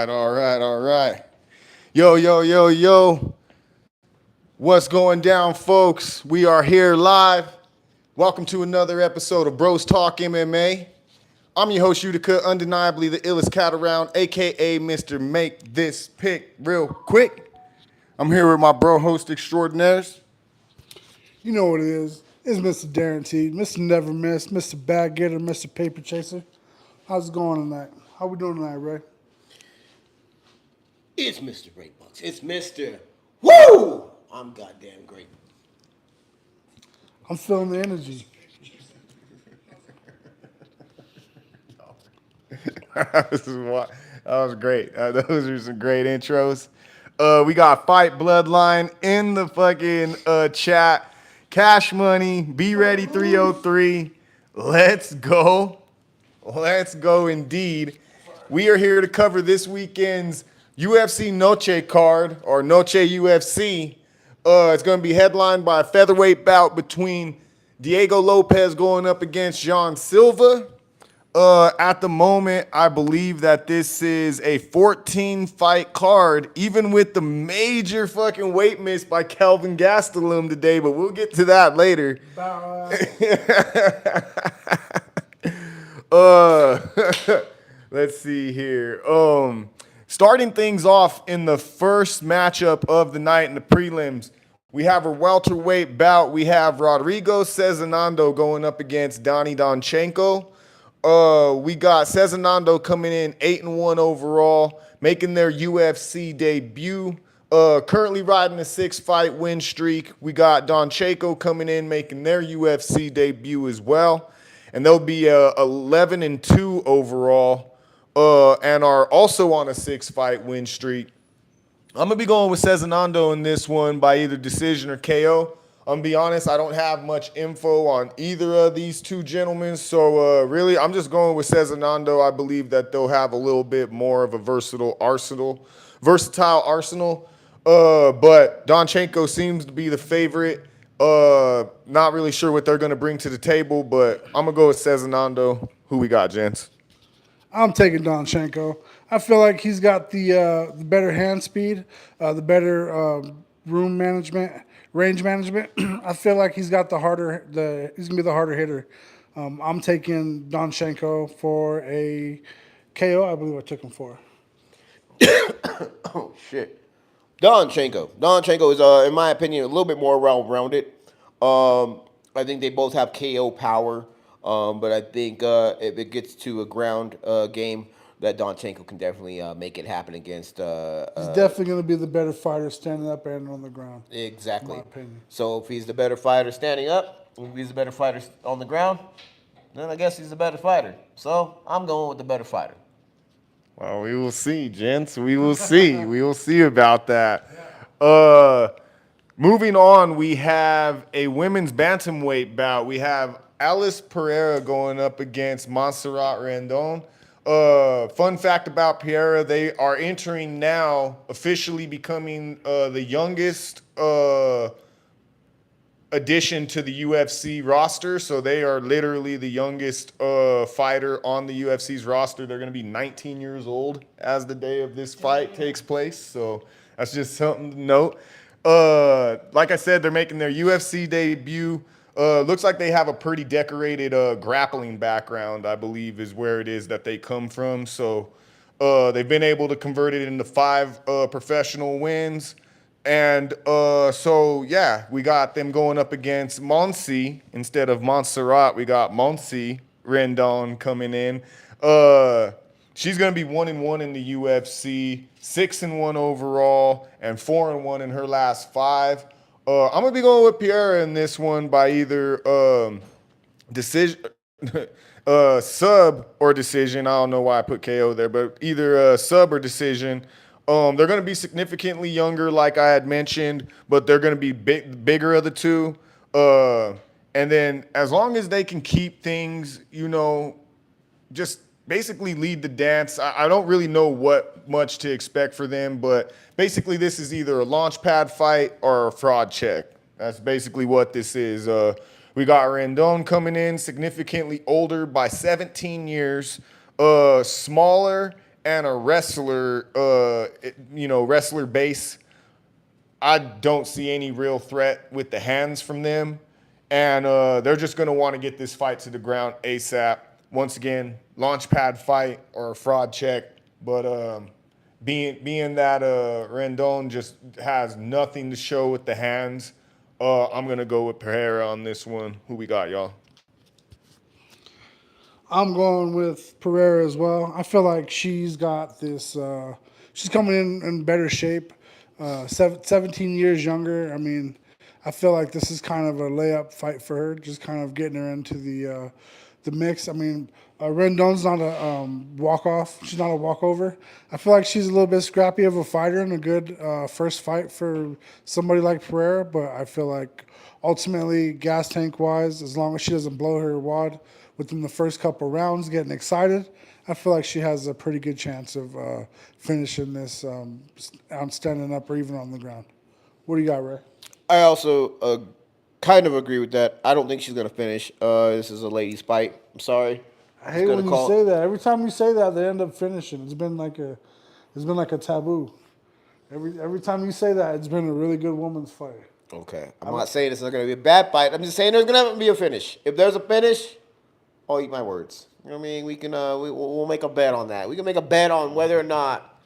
All right. Yo. What's going down, folks? We are here live. Welcome to another episode of Bros Talk MMA. I'm your host, UTICA, undeniably the illest cat around, aka Mr. Make This Pick Real Quick. I'm here with my bro host extraordinaires. You know what it is. It's Mr. Guaranteed, Mr. Never Miss, Mr. Bag Getter, Mr. Paper Chaser. How's it going tonight? How we doing tonight, Ray? It's Mr. RayBuck. It's Mr. Woo! I'm goddamn great. I'm feeling the energy. That was great. Those are some great intros. We got Fight Bloodline in the fucking chat. Cash Money, Be Ready 303. Let's go. Let's go indeed. We are here to cover this weekend's UFC Noche card, or Noche UFC. It's going to be headlined by a featherweight bout between Diego Lopes going up against John Silva. At the moment, I believe that this is a 14-fight card, even with the major fucking weight miss by Kelvin Gastelum today, but we'll get to that later. Let's see here. Starting things off in the first matchup of the night in the prelims, we have a welterweight bout. We have Rodrigo Cezinando going up against Donnie Donchenko. We got Cezinando coming in 8-1 overall, making their UFC debut. Currently riding a 6-fight win streak. We got Donchenko coming in, making their UFC debut as well. And they'll be 11-2 overall, and are also on a 6-fight win streak. I'm going to be going with Cezinando in this one by either decision or KO. I'm going to be honest, I don't have much info on either of these two gentlemen. So, really, I'm just going with Cezinando. I believe that they'll have a little bit more of a versatile arsenal. But Donchenko seems to be the favorite. Not really sure what they're going to bring to the table, but I'm going to go with Cezinando. Who we got, gents? I'm taking Donchenko. I feel like he's got the better hand speed, the better room management, range management. I feel like he's got he's gonna be the harder hitter. I'm taking Donchenko for a KO. I believe I took him for. Oh, shit. Donchenko is, in my opinion, a little bit more well-rounded. I think they both have KO power, but I think if it gets to a ground game, that Donchenko can definitely make it happen against. He's definitely going to be the better fighter standing up and on the ground. Exactly. In my opinion. So if he's the better fighter standing up, if he's the better fighter on the ground, then I guess he's the better fighter. So I'm going with the better fighter. Well, we will see, gents. We will see. We will see about that. Moving on, we have a women's bantamweight bout. We have Alice Pereira going up against Montserrat Rendon. Fun fact about Pereira, they are entering now, officially becoming the youngest addition to the UFC roster. So they are literally the youngest fighter on the UFC's roster. They're going to be 19 years old as the day of this fight takes place. So that's just something to note. Like I said, they're making their UFC debut. Looks like they have a pretty decorated grappling background, I believe, is where it is that they come from. So they've been able to convert it into 5 professional wins. And so, yeah, we got them going up against Monsi. Instead of Montserrat, we got Monsi Rendon coming in. She's going to be 1-1 in the UFC, 6-1 overall, and 4-1 in her last 5. I'm going to be going with Pereira in this one by either decision, sub or decision. I don't know why I put KO there, but either sub or decision. They're going to be significantly younger, like I had mentioned, but they're going to be bigger of the two. And then as long as they can keep things, just basically lead the dance. I don't really know what much to expect for them, but basically this is either a launch pad fight or a fraud check. That's basically what this is. We got Rendon coming in, significantly older by 17 years, smaller and a wrestler, wrestler base, I don't see any real threat with the hands from them. And they're just going to want to get this fight to the ground ASAP. Once again, launch pad fight or a fraud check. But being that Rendon just has nothing to show with the hands, I'm going to go with Pereira on this one. Who we got, y'all? I'm going with Pereira as well. I feel like she's got this. She's coming in better shape. 17 years younger. I mean, I feel like this is kind of a layup fight for her. Just kind of getting her into the mix. I mean, Rendon's not a walk off. She's not a walkover. I feel like she's a little bit scrappy of a fighter and a good first fight for somebody like Pereira. But I feel like ultimately, gas tank wise, as long as she doesn't blow her wad within the first couple rounds, getting excited, I feel like she has a pretty good chance of finishing this on standing up or even on the ground. What do you got, Ray? I also kind of agree with that. I don't think she's gonna finish. This is a ladies' fight. I'm sorry. I hate when you say that. Every time you say that, they end up finishing. It's been like a taboo. Every time you say that, it's been a really good woman's fight. Okay, I'm not saying it's not gonna be a bad fight. I'm just saying there's gonna be a finish. If there's a finish, I'll eat my words. You know what I mean? We can we'll make a bet on that. We can make a bet on whether or not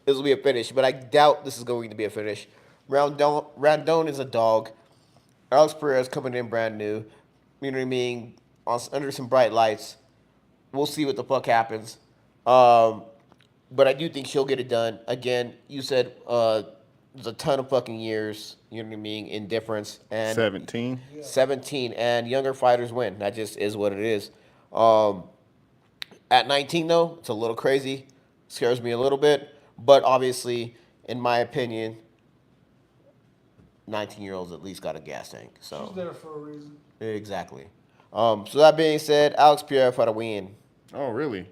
this will be a finish, but I doubt this is going to be a finish. Randon is a dog. Alex Perez coming in brand new. You know what I mean? Under some bright lights. We'll see what the fuck happens. But I do think she'll get it done. Again, you said there's a ton of fucking years. You know what I mean? In difference. And 17. 17, and younger fighters win. That just is what it is. At 19, though, it's a little crazy. Scares me a little bit. But obviously, in my opinion, 19-year-olds at least got a gas tank. So She's there for a reason. exactly. So that being said, Alex Pierre for the win. Oh, really?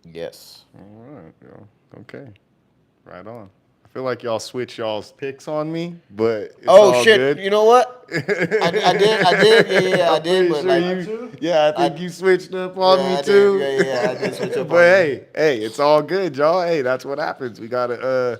Yes. All right, yo. Okay. Right on. I feel like y'all switch y'all's picks on me, but it's all shit! good. You know what? I did. Yeah, I did. But I think you switched up on me too. I did switch up. But hey, it's all good, y'all. Hey, that's what happens. We gotta.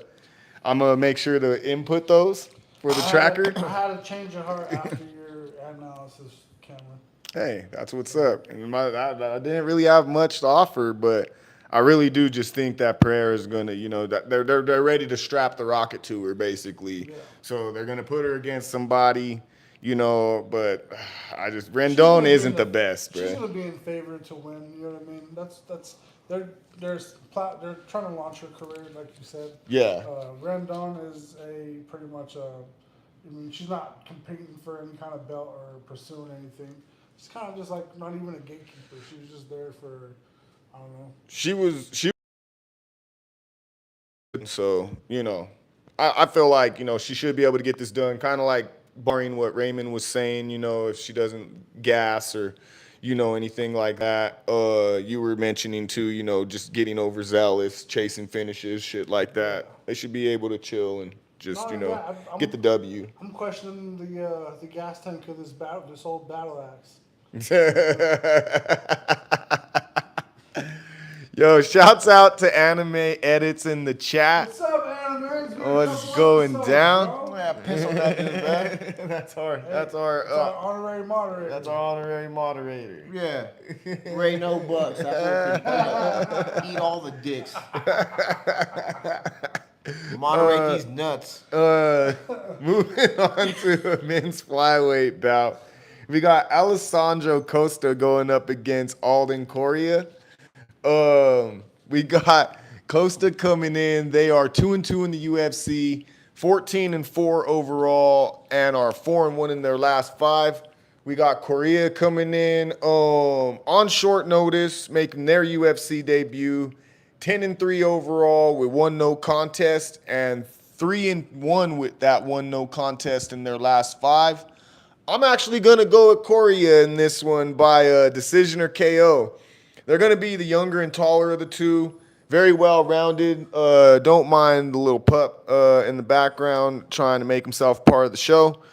I'm gonna make sure to input those for the tracker. I had a change of heart after your analysis, Cameron. Hey, that's what's up. And I didn't really have much to offer, but I really do just think that Pereira is gonna, that they're ready to strap the rocket to her, basically. Yeah. So they're gonna put her against somebody, But Rendon isn't the best, bro. She's gonna be in favor to win. You know what I mean? That's they're trying to launch her career, like you said. Yeah. Rendon is pretty much she's not competing for any kind of belt or pursuing anything. She's kind of just like not even a gatekeeper. She was just there for, I don't know. So, I feel like, she should be able to get this done. Kind of like barring what Raymond was saying, if she doesn't gas or, anything like that. You were mentioning too, just getting overzealous, chasing finishes, shit like that. They should be able to chill and just, get the W. I'm questioning the gas tank of this old battle axe. Yo, shouts out to Anime Edits in the chat. What's up, Anime? What's going down? Yeah, piss on that dude, man. That's our honorary moderator. That's our honorary moderator. Yeah. Ray no bucks. Eat all the dicks. Moderate these nuts. Moving on to a men's flyweight bout. We got Alessandro Costa going up against Alden Correa. We got Costa coming in. They are 2-2 in the UFC, 14-4 overall, and are 4-1 in their last 5. We got Correa coming in on short notice, making their UFC debut, 10-3 overall with 1 no contest, and 3-1 with that 1 no contest in their last 5. I'm actually gonna go with Correa in this one by decision or KO. They're going to be the younger and taller of the two. Very well-rounded. Don't mind the little pup in the background trying to make himself part of the show.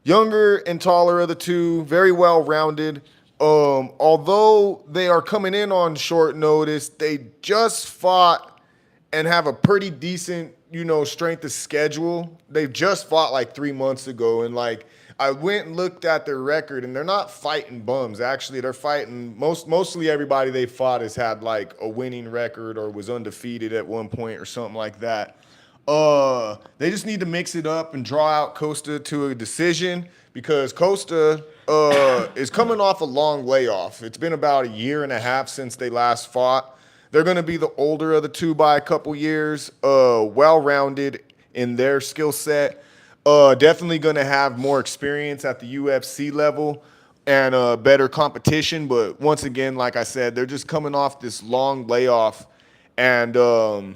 Younger and taller of the two. Very well-rounded. Although they are coming in on short notice, they just fought and have a pretty decent, strength of schedule. They've just fought like 3 months ago, and like I went and looked at their record, and they're not fighting bums. Actually, they're fighting mostly everybody they fought has had like a winning record or was undefeated at one point or something like that. They just need to mix it up and draw out Costa to a decision because Costa is coming off a long layoff. It's been about a year and a half since they last fought. They're going to be the older of the two by a couple years, well-rounded in their skill set. Definitely going to have more experience at the UFC level and better competition. But once again, like I said, they're just coming off this long layoff. And, for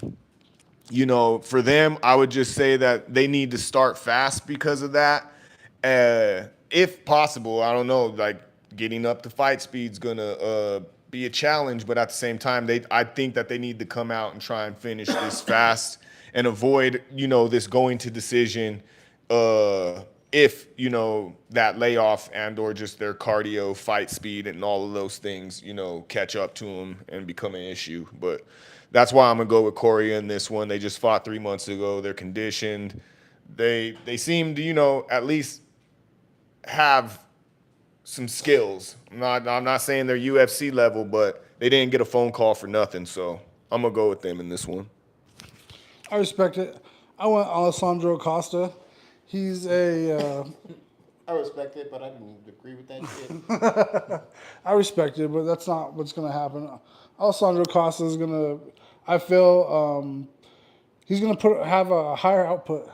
them, I would just say that they need to start fast because of that. If possible, I don't know, like getting up to fight speed's going to be a challenge. But at the same time, I think that they need to come out and try and finish this fast and avoid, this going to decision if that layoff and or just their cardio, fight speed, and all of those things catch up to them and become an issue. But that's why I'm gonna go with Corey in this one. They just fought 3 months ago. They're conditioned. They seem to at least have some skills. I'm not saying they're UFC level, but they didn't get a phone call for nothing. So I'm gonna go with them in this one. I respect it. I went Alessandro Acosta. He's a. I respect it, but I didn't agree with that shit. I respect it, but that's not what's going to happen. Alessandro Acosta is going to. I feel he's going to have a higher output.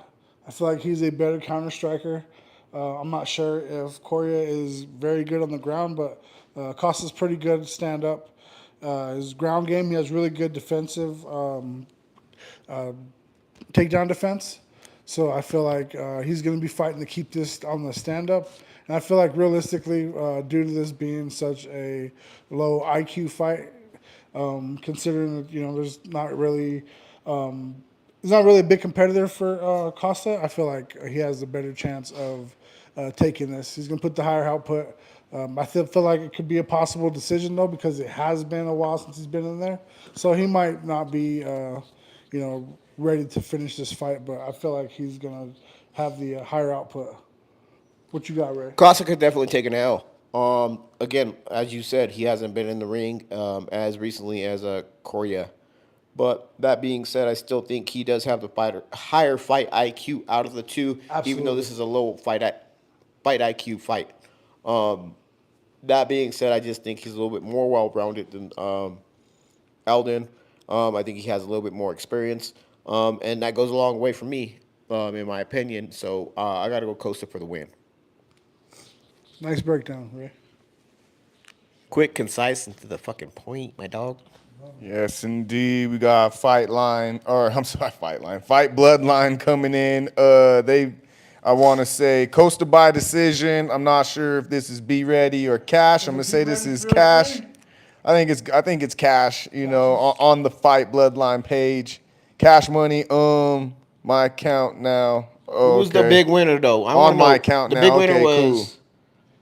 I feel like he's a better counter striker. I'm not sure if Correa is very good on the ground, but Acosta's pretty good stand up. His ground game, he has really good defensive takedown defense. So I feel like he's going to be fighting to keep this on the stand-up. And I feel like realistically, due to this being such a low IQ fight, considering that, there's not really he's not really a big competitor for Costa, I feel like he has a better chance of taking this. He's going to put the higher output. I feel like it could be a possible decision, though, because it has been a while since he's been in there. So he might not be, ready to finish this fight, but I feel like he's going to have the higher output. What you got, Ray? Costa could definitely take an L. Again, as you said, he hasn't been in the ring as recently as Correa. But that being said, I still think he does have the higher fight IQ out of the two, Absolutely. even though this is a low fight IQ fight. That being said, I just think he's a little bit more well-rounded than Eldon. I think he has a little bit more experience. And that goes a long way for me, in my opinion. So I got to go Costa for the win. Nice breakdown, Ray. Quick, concise, and to the fucking point, my dog. Yes, indeed. We got Fight Bloodline coming in. I want to say Costa by decision. I'm not sure if this is Be Ready or Cash. I'm gonna say this is Cash. I think it's Cash. On the Fight Bloodline page. Cash Money, my account now. Oh, who's the big winner, though? On my account now. The big winner Okay, was cool.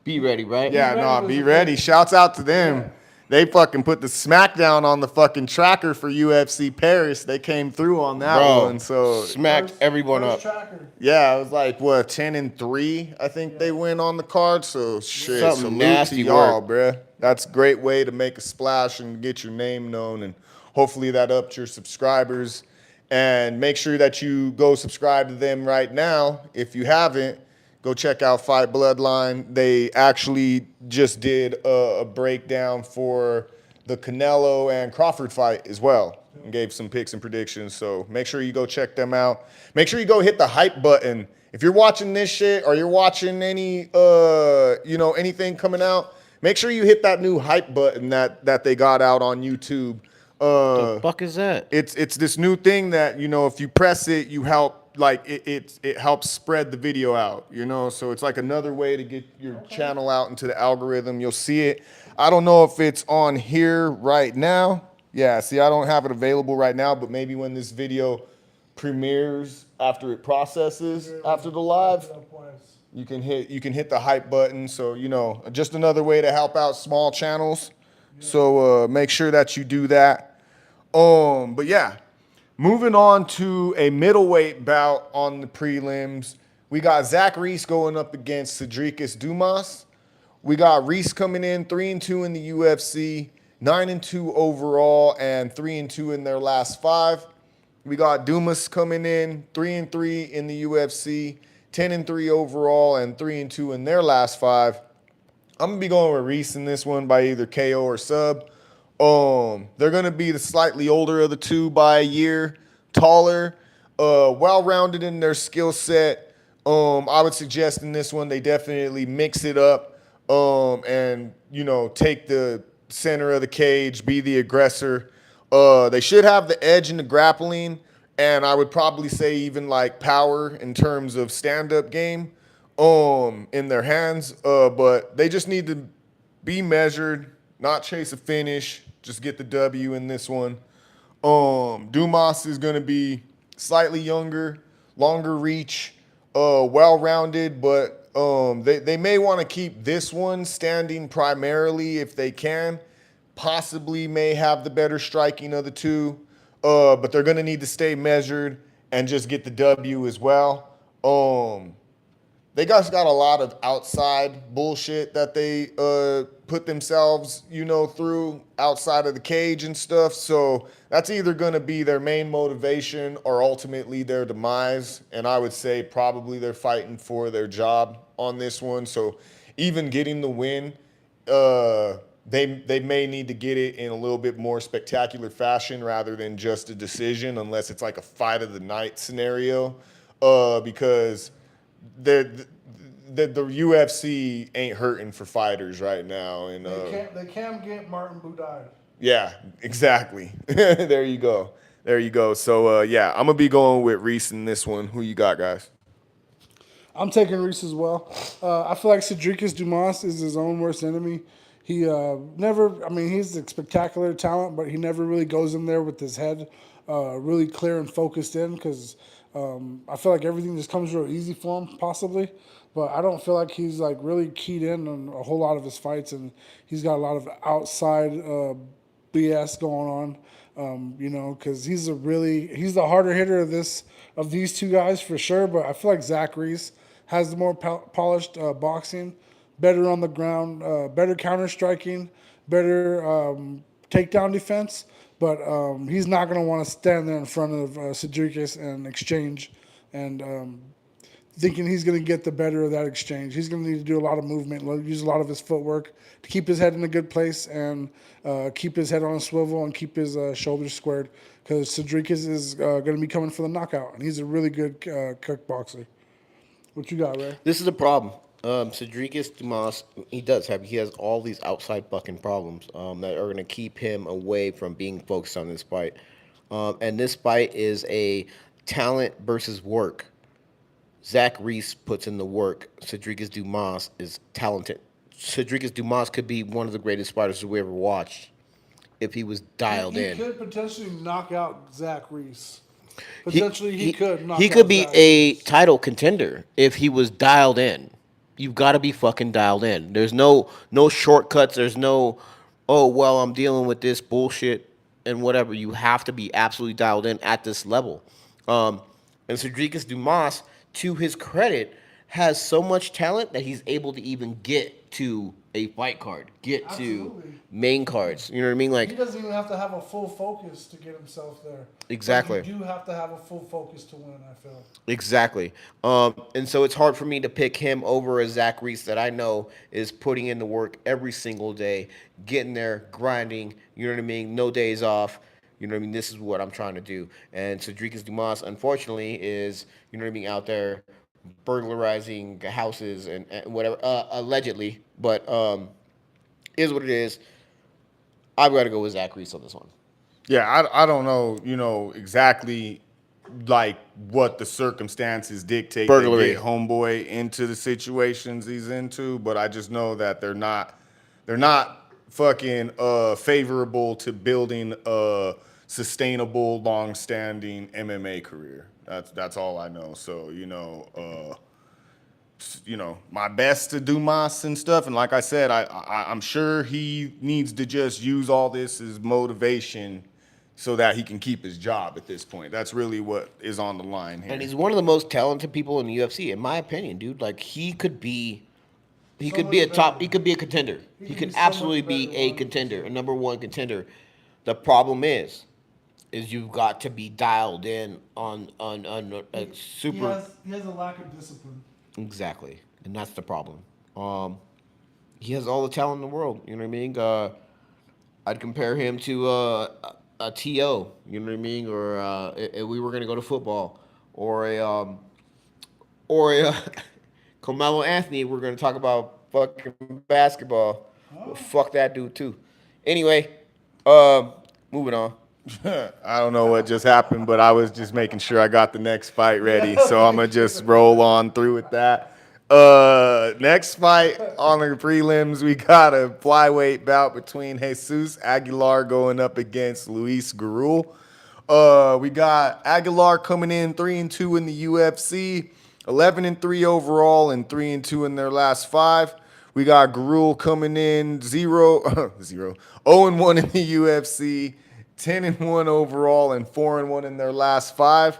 Be Ready, right? Yeah, Be Ready. Shouts out to them. Yeah. They fucking put the smackdown on the fucking tracker for UFC Paris. They came through on that one. So smacked everyone up. Tracker. Yeah, it was like 10-3. I think they win on the card. So shit, Something salute nasty to y'all, work. bruh. That's a great way to make a splash and get your name known, and hopefully that ups your subscribers. And make sure that you go subscribe to them right now. If you haven't, go check out Fight Bloodline. They actually just did a breakdown for the Canelo and Crawford fight as well and gave some picks and predictions. So make sure you go check them out. Make sure you go hit the hype button. If you're watching this shit or you're watching any, anything coming out, make sure you hit that new hype button that they got out on YouTube. The fuck is that? It's this new thing that, if you press it, you help, like, it helps spread the video out, So it's like another way to get your channel out into the algorithm. You'll see it. I don't know if it's on here right now. Yeah, see, I don't have it available right now, but maybe when this video premieres after it processes after the live. you can hit the hype button. So, just another way to help out small channels. So make sure that you do that. But yeah, moving on to a middleweight bout on the prelims. We got Zach Reese going up against Cedricus Dumas. We got Reese coming in 3-2 in the UFC, 9-2 overall, and 3-2 in their last 5. We got Dumas coming in 3-3 in the UFC, 10-3 overall, and 3-2 in their last 5. I'm gonna be going with Reese in this one by either KO or sub. They're gonna be the slightly older of the two by a year, taller, well-rounded in their skill set. I would suggest in this one they definitely mix it up, and take the center of the cage, be the aggressor. They should have the edge in the grappling, and I would probably say even like power in terms of stand-up game in their hands. But they just need to be measured, not chase a finish, just get the W in this one. Dumas is going to be slightly younger, longer reach, well-rounded, but they may want to keep this one standing primarily if they can. Possibly may have the better striking of the two, but they're going to need to stay measured and just get the W as well. They got a lot of outside bullshit that they put themselves, through outside of the cage and stuff. So that's either going to be their main motivation or ultimately their demise. And I would say probably they're fighting for their job on this one. So even getting the win, they may need to get it in a little bit more spectacular fashion rather than just a decision, unless it's like a fight of the night scenario, because the UFC ain't hurting for fighters right now, and They can get Martin Buday. yeah, exactly. There you go. So yeah, I'm gonna be going with Reese in this one. Who you got, guys? I'm taking Reese as well. I feel like Cedricus Dumas is his own worst enemy. He he's a spectacular talent, but he never really goes in there with his head really clear and focused in, because I feel like everything just comes real easy for him, possibly. But I don't feel like he's like really keyed in on a whole lot of his fights, and he's got a lot of outside BS going on. Because he's the harder hitter of these two guys for sure. But I feel like Zach Reese has the more polished boxing, better on the ground, better counter striking, better takedown defense. But he's not going to want to stand there in front of Cedricus and exchange, and thinking he's going to get the better of that exchange. He's going to need to do a lot of movement, use a lot of his footwork to keep his head in a good place, and keep his head on a swivel and keep his shoulders squared, because Cedricus is going to be coming for the knockout, and he's a really good kickboxer. What you got, Ray? This is a problem. Cedricus Dumas, he has all these outside fucking problems that are going to keep him away from being focused on this fight. And this fight is a talent versus work. Zach Reese puts in the work. Cedricus Dumas is talented. Cedricus Dumas could be one of the greatest fighters we ever watched if he was dialed in. He could potentially knock out Zach Reese. Potentially, he could knock out He could be Zach a Reese. title contender if he was dialed in. You've got to be fucking dialed in. There's no shortcuts. There's no, oh, well, I'm dealing with this bullshit and whatever. You have to be absolutely dialed in at this level. And Cedricus Dumas, to his credit, has so much talent that he's able to even get to a fight card, get Absolutely. to main cards. You know what I mean? Like, He doesn't even have to have a full focus to get himself there. Exactly. But you do have to have a full focus to win, I feel. exactly. And so it's hard for me to pick him over a Zach Reese that I know is putting in the work every single day, getting there, grinding. You know what I mean? No days off. You know what I mean? This is what I'm trying to do. And Cedricus Dumas, unfortunately, is, you know what I mean, out there burglarizing houses and whatever, allegedly. But is what it is. I've got to go with Zach Reese on this one. Yeah, I don't know, exactly like what the circumstances dictate Burglary. to get homeboy into the situations he's into, but I just know that they're not fucking favorable to building a sustainable, long-standing MMA career. That's all I know. So, my best to Dumas and stuff. And like I said, I'm sure he needs to just use all this as motivation so that he can keep his job at this point. That's really what is on the line here. And he's one of the most talented people in the UFC, in my opinion, dude. Like he could be a contender. He could absolutely be a contender, a number one contender. The problem is you've got to be dialed in on a super. He has a lack of discipline. Exactly, and that's the problem. He has all the talent in the world. You know what I mean? I'd compare him to a T.O. You know what I mean? Or if we were gonna go to football, or a Carmelo Anthony. We're gonna talk about fucking basketball. Well, fuck that dude too. Anyway, moving on. I don't know what just happened, but I was just making sure I got the next fight ready. So I'm going to just roll on through with that. Next fight on the prelims, we got a flyweight bout between Jesus Aguilar going up against Luis Garul. We got Aguilar coming in 3-2 in the UFC, 11-3 overall, and 3-2 in their last 5. We got Garul coming in 0-1 in the UFC, 10-1 overall, and 4-1 in their last 5.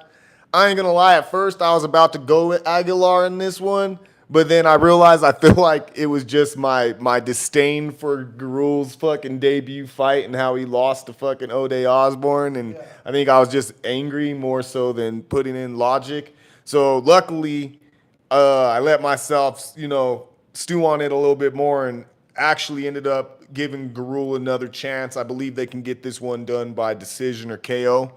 I ain't gonna lie, at first I was about to go with Aguilar in this one, but then I realized I feel like it was just my disdain for Garul's fucking debut fight and how he lost to fucking Ode Osborne, and I think I was just angry more so than putting in logic. So luckily, I let myself, stew on it a little bit more and actually ended up giving Garul another chance. I believe they can get this one done by decision or KO.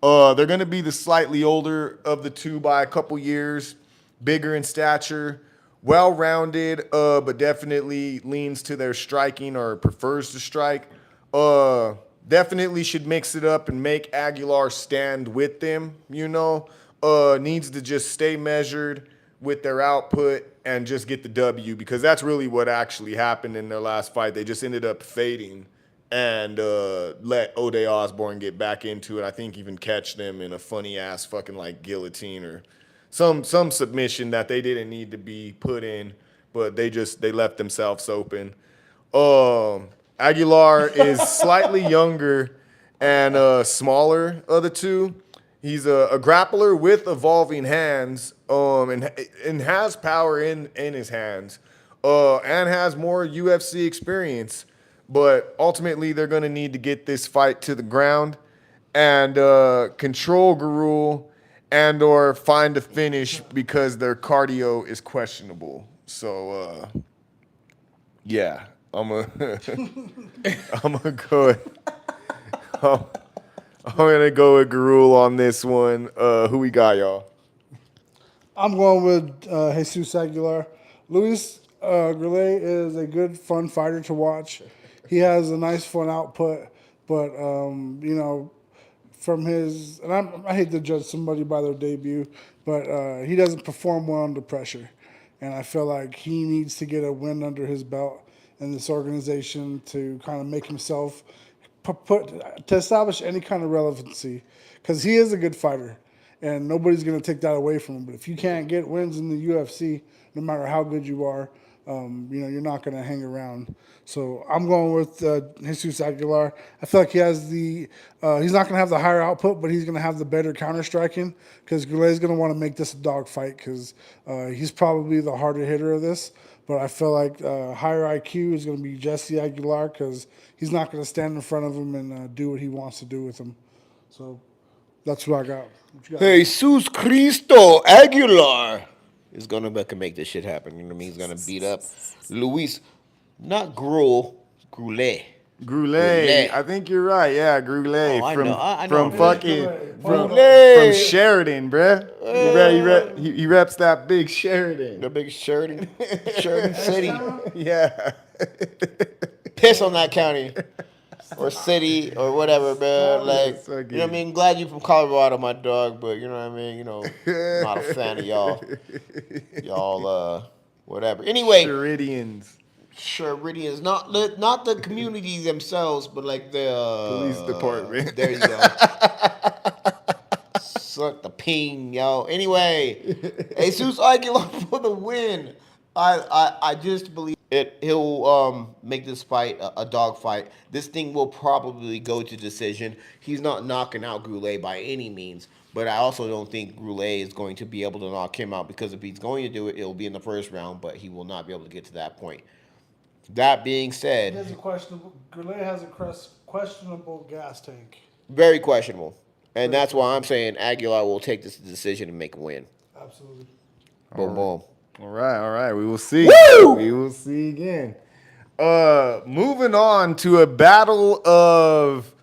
They're going to be the slightly older of the two by a couple years, bigger in stature, well-rounded, but definitely leans to their striking or prefers to strike. Definitely should mix it up and make Aguilar stand with them, needs to just stay measured with their output and just get the W, because that's really what actually happened in their last fight. They just ended up fading and let Ode Osborne get back into it. I think even catch them in a funny ass fucking like guillotine or some submission that they didn't need to be put in, but they left themselves open. Aguilar is slightly younger and smaller of the two. He's a grappler with evolving hands, and has power in his hands, and has more UFC experience. But ultimately, they're going to need to get this fight to the ground and control Garul and or find a finish because their cardio is questionable. So, yeah, I'm gonna go. I'm going to go with Garul on this one. Who we got, y'all? I'm going with Jesus Aguilar. Luis Garul is a good, fun fighter to watch. He has a nice, fun output, but, from his, and I hate to judge somebody by their debut, but he doesn't perform well under pressure. And I feel like he needs to get a win under his belt in this organization to kind of make himself to establish any kind of relevancy, because he is a good fighter, and nobody's going to take that away from him. But if you can't get wins in the UFC, no matter how good you are, you're not going to hang around. So I'm going with Jesus Aguilar. I feel like he has he's not going to have the higher output, but he's going to have the better counter striking, because Goulet's going to want to make this a dog fight, because he's probably the harder hitter of this. But I feel like higher IQ is going to be Jesse Aguilar, because he's not going to stand in front of him and do what he wants to do with him. So that's what I got. What you got? Jesus Cristo Aguilar is going to make this shit happen. You know what I mean? He's going to beat up Luis, not Garul, Goulet. Goulet. I think you're right. Yeah, Goulet. Oh, I from know. I from know. fucking from Sheridan, bruh. He reps that big Sheridan. The big Sheridan City. Yeah. Piss on that county or city or whatever, bro. Like, so you know what I mean? Glad you from Colorado, my dog, but you know what I mean? Not a fan of y'all. Y'all, whatever. Anyway. Sheridians, not the communities themselves, but like the police department. There you go. Suck the ping, yo. Anyway, Jesus Aguilar for the win. I just believe he'll make this fight a dog fight. This thing will probably go to decision. He's not knocking out Goulet by any means, but I also don't think Goulet is going to be able to knock him out, because if he's going to do it, it'll be in the first round, but he will not be able to get to that point. That being said, Goulet has a questionable gas tank. very questionable. And that's why I'm saying Aguilar will take this decision and make a win. Absolutely. Boom, boom. All right. We will see. Woo! We will see again. Moving on to a battle of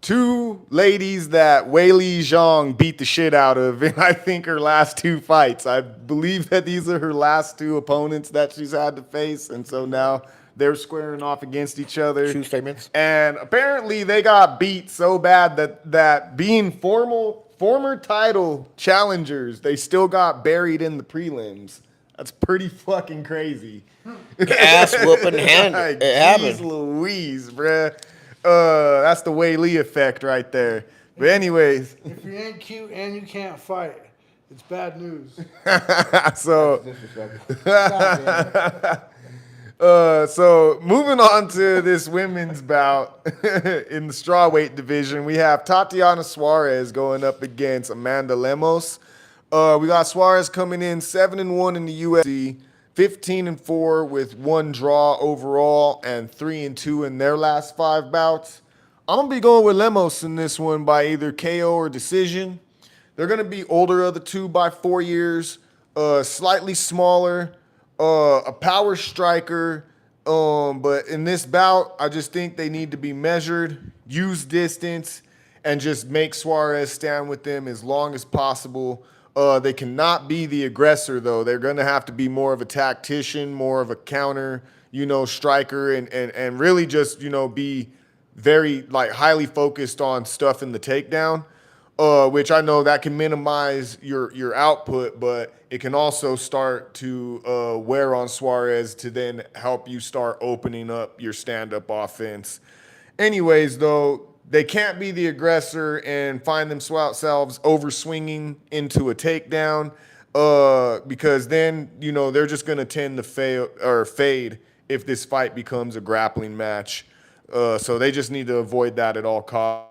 two ladies that Weili Zhang beat the shit out of in, I think, her last two fights. I believe that these are her last two opponents that she's had to face, and so now they're squaring off against each other. True statements. And apparently they got beat so bad that being former title challengers, they still got buried in the prelims. That's pretty fucking crazy. Ass whooping hand. Like, It jeez happened. Louise, bruh. That's the Wei Li effect right there. But anyways, If you ain't cute and you can't fight, it's bad news. so so moving on to this women's bout in the strawweight division, we have Tatiana Suarez going up against Amanda Lemos. We got Suarez coming in 7-1 in the UFC, 15-4 with one draw overall, and 3-2 in their last 5 bouts. I'm gonna be going with Lemos in this one by either KO or decision. They're gonna be older of the two by 4 years, slightly smaller. A power striker, but in this bout, I just think they need to be measured, use distance, and just make Suarez stand with them as long as possible. They cannot be the aggressor, though. They're going to have to be more of a tactician, more of a counter, striker, and really just, be very, highly focused on stuff in the takedown. Which I know that can minimize your output, but it can also start to wear on Suarez to then help you start opening up your stand-up offense. Anyways, though, they can't be the aggressor and find themselves overswinging into a takedown because then, they're just going to tend to fail or fade if this fight becomes a grappling match. So they just need to avoid that at all costs.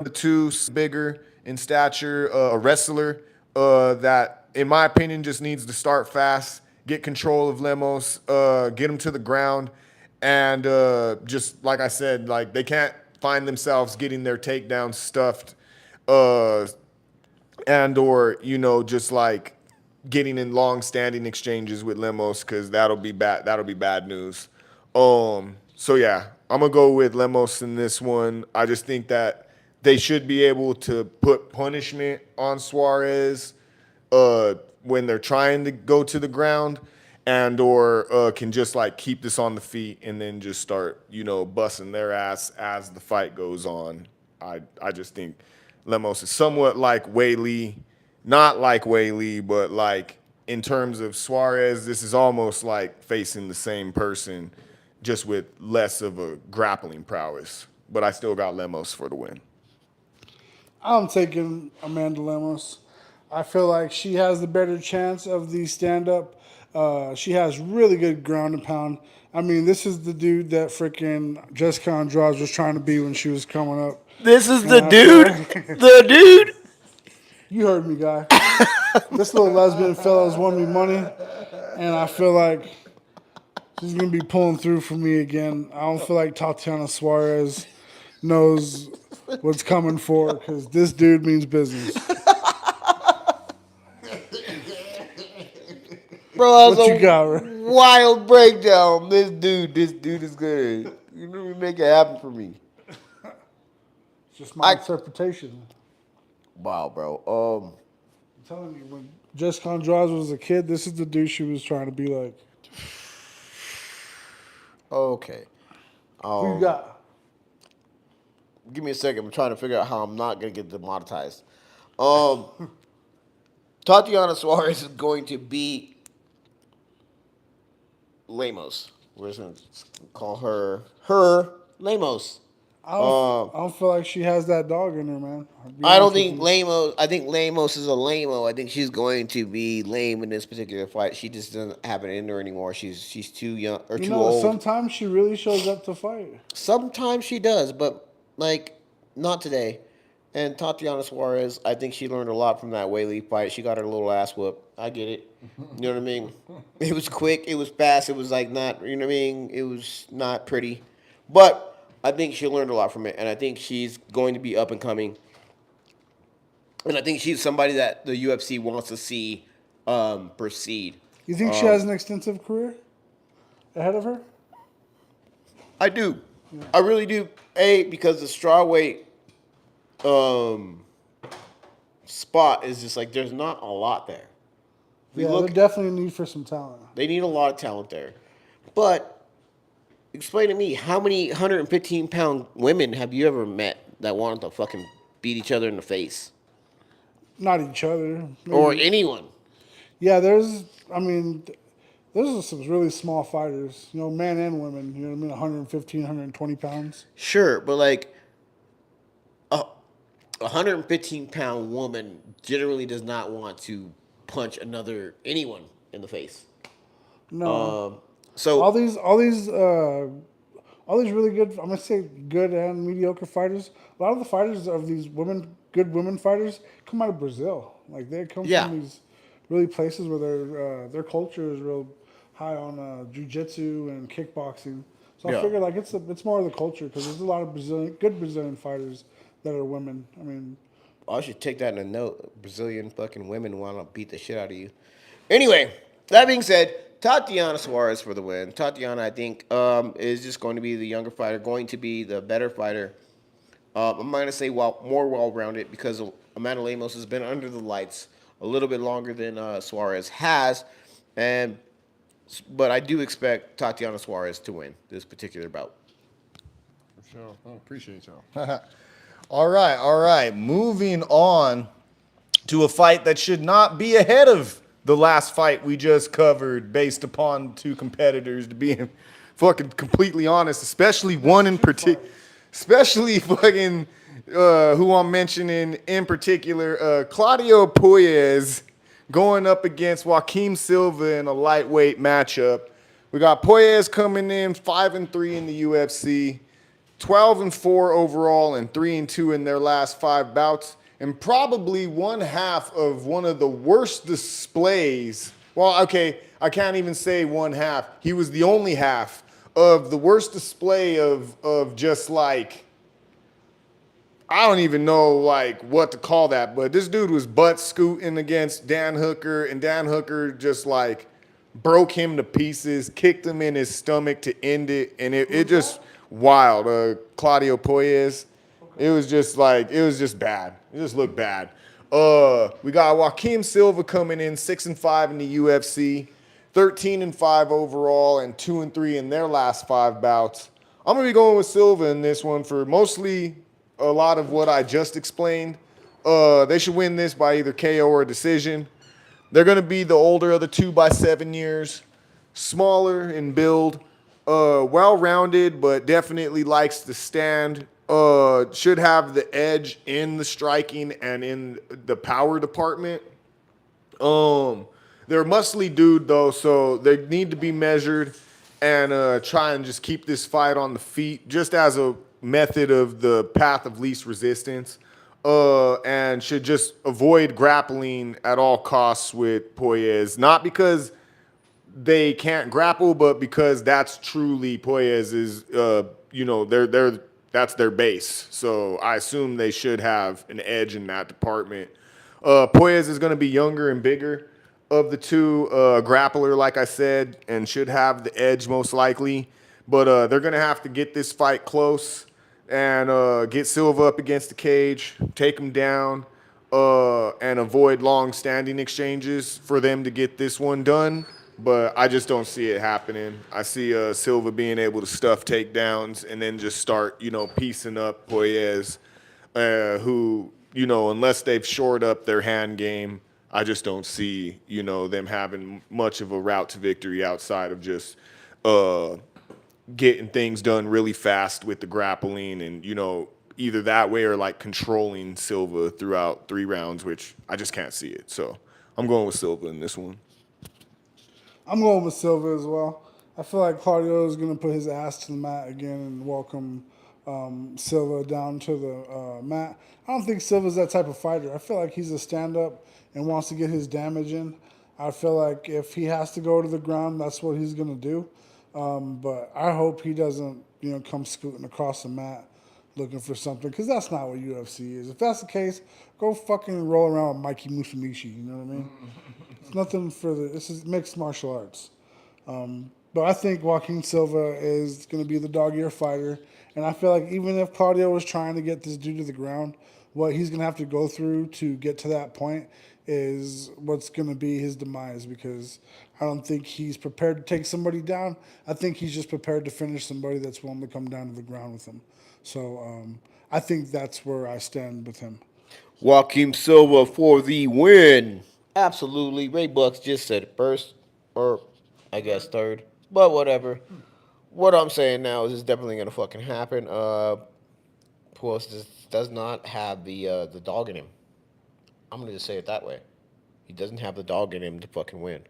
The two bigger in stature, a wrestler that, in my opinion, just needs to start fast, get control of Lemos, get him to the ground, and just like I said, they can't find themselves getting their takedowns stuffed, and or just getting in long-standing exchanges with Lemos, because that'll be bad. That'll be bad news. So yeah, I'm gonna go with Lemos in this one. I just think that they should be able to put punishment on Suarez when they're trying to go to the ground, and or can just keep this on the feet and then just start busting their ass as the fight goes on. I just think Lemos is somewhat like Wei Li, not like Wei Li, but in terms of Suarez, this is almost like facing the same person, just with less of a grappling prowess. But I still got Lemos for the win. I'm taking Amanda Lemos. I feel like she has the better chance of the stand-up. She has really good ground and pound. I mean, this is the dude that freaking Jessica Andrade was trying to be when she was coming up. This is And the I dude. feel like- The dude. You heard me, guy. This little lesbian fella's won me money, and I feel like she's going to be pulling through for me again. I don't feel like Tatiana Suarez knows what's coming for her, because this dude means business. Bro, that's What you a got, Ray? wild breakdown. This dude is good. You really make it happen for me. It's just my interpretation. Wow, bro. I'm telling you, when Jessica Andrade was a kid, this is the dude she was trying to be like. Okay. Who you got? Give me a second. I'm trying to figure out how I'm not gonna get demonetized. Tatiana Suarez is going to beat Lemos. We're just gonna call her Lemos. I don't feel like she has that dog in her, man. I'll be I don't honest with think you. Lamos. I think Lamos is a Lamo. I think she's going to be lame in this particular fight. She just doesn't have it in her anymore. She's too young or You too know, old. sometimes she really shows up to fight. Sometimes she does, but like not today. And Tatiana Suarez, I think she learned a lot from that Whaley fight. She got her little ass whooped. I get it. You know what I mean? It was quick. It was fast. It was like not. You know what I mean? It was not pretty, but I think she learned a lot from it, and I think she's going to be up and coming. And I think she's somebody that the UFC wants to see proceed. You think she has an extensive career ahead of her? I do. I really do. Because the strawweight spot is just like there's not a lot there. We Yeah, look, there's definitely a need for some talent. they need a lot of talent there. But explain to me, how many 115-pound women have you ever met that wanted to fucking beat each other in the face? Not each other. Or Maybe. anyone? Yeah, there's. I mean, those are some really small fighters. You know, men and women. You know what I mean? 115, 120 pounds. Sure, but like a 115-pound woman generally does not want to punch anyone in the face. No. So all these really good. I'm gonna say good and mediocre fighters. A lot of the fighters of these good women fighters, come out of Brazil. Like they come Yeah. from these really places where their culture is real high on jiu-jitsu and kickboxing. So I Yeah. figure like it's more of the culture because there's a lot of good Brazilian fighters that are women. I mean, I should take that in a note. Brazilian fucking women want to beat the shit out of you. Anyway, that being said, Tatiana Suarez for the win. Tatiana, I think, is just going to be the younger fighter, going to be the better fighter. I'm going to say more well-rounded because Amanda Lemos has been under the lights a little bit longer than Suarez has, but I do expect Tatiana Suarez to win this particular bout. For sure. I appreciate y'all. All right. Moving on to a fight that should not be ahead of the last fight we just covered based upon two competitors, to be fucking completely honest, especially one in particular, especially fucking who I'm mentioning in particular, Claudio Puelles going up against Joaquim Silva in a lightweight matchup. We got Puelles coming in 5-3 in the UFC. 12-4 overall and 3-2 in their last 5 bouts, and probably one half of one of the worst displays. Well, okay, I can't even say one half. He was the only half of the worst display of just like, I don't even know like what to call that, but this dude was butt scooting against Dan Hooker, and Dan Hooker just like broke him to pieces, kicked him in his stomach to end it, and it just wild. Claudio Puelles. It was just bad. It just looked bad. We got Joaquim Silva coming in 6-5 in the UFC, 13-5 overall, and 2-3 in their last 5 bouts. I'm gonna be going with Silva in this one for mostly a lot of what I just explained. They should win this by either KO or decision. They're gonna be the older of the two by 7 years, smaller in build. Well-rounded, but definitely likes to stand. Should have the edge in the striking and in the power department. They're a muscly dude though, so they need to be measured and try and just keep this fight on the feet, just as a method of the path of least resistance. And should just avoid grappling at all costs with Puelles, not because they can't grapple, but because that's truly Puelles' that's their base. So I assume they should have an edge in that department. Puelles is going to be younger and bigger of the two, grappler, like I said, and should have the edge most likely. But they're going to have to get this fight close and get Silva up against the cage, take him down, and avoid long standing exchanges for them to get this one done. But I just don't see it happening. I see Silva being able to stuff takedowns and then just start, piecing up Puelles, who, unless they've shored up their hand game, I just don't see, them having much of a route to victory outside of just getting things done really fast with the grappling and, either that way or like controlling Silva throughout 3 rounds, which I just can't see it. So I'm going with Silva in this one. I'm going with Silva as well. I feel like Claudio is going to put his ass to the mat again and welcome Silva down to the mat. I don't think Silva's that type of fighter. I feel like he's a stand-up and wants to get his damage in. I feel like if he has to go to the ground, that's what he's going to do. But I hope he doesn't, come scooting across the mat looking for something, because that's not what UFC is. If that's the case, go fucking roll around with Mikey Musumeci, you know what I mean? It's nothing for this is mixed martial arts. But I think Joaquin Silva is going to be the dog-ear fighter. And I feel like even if Claudio was trying to get this dude to the ground, what he's going to have to go through to get to that point is what's going to be his demise, because I don't think he's prepared to take somebody down. I think he's just prepared to finish somebody that's willing to come down to the ground with him. So I think that's where I stand with him. Joaquin Silva for the win. Absolutely. RayBuck just said it first, or I guess third, but whatever. What I'm saying now is it's definitely gonna fucking happen. Who else does not have the dog in him? I'm gonna just say it that way. He doesn't have the dog in him to fucking win,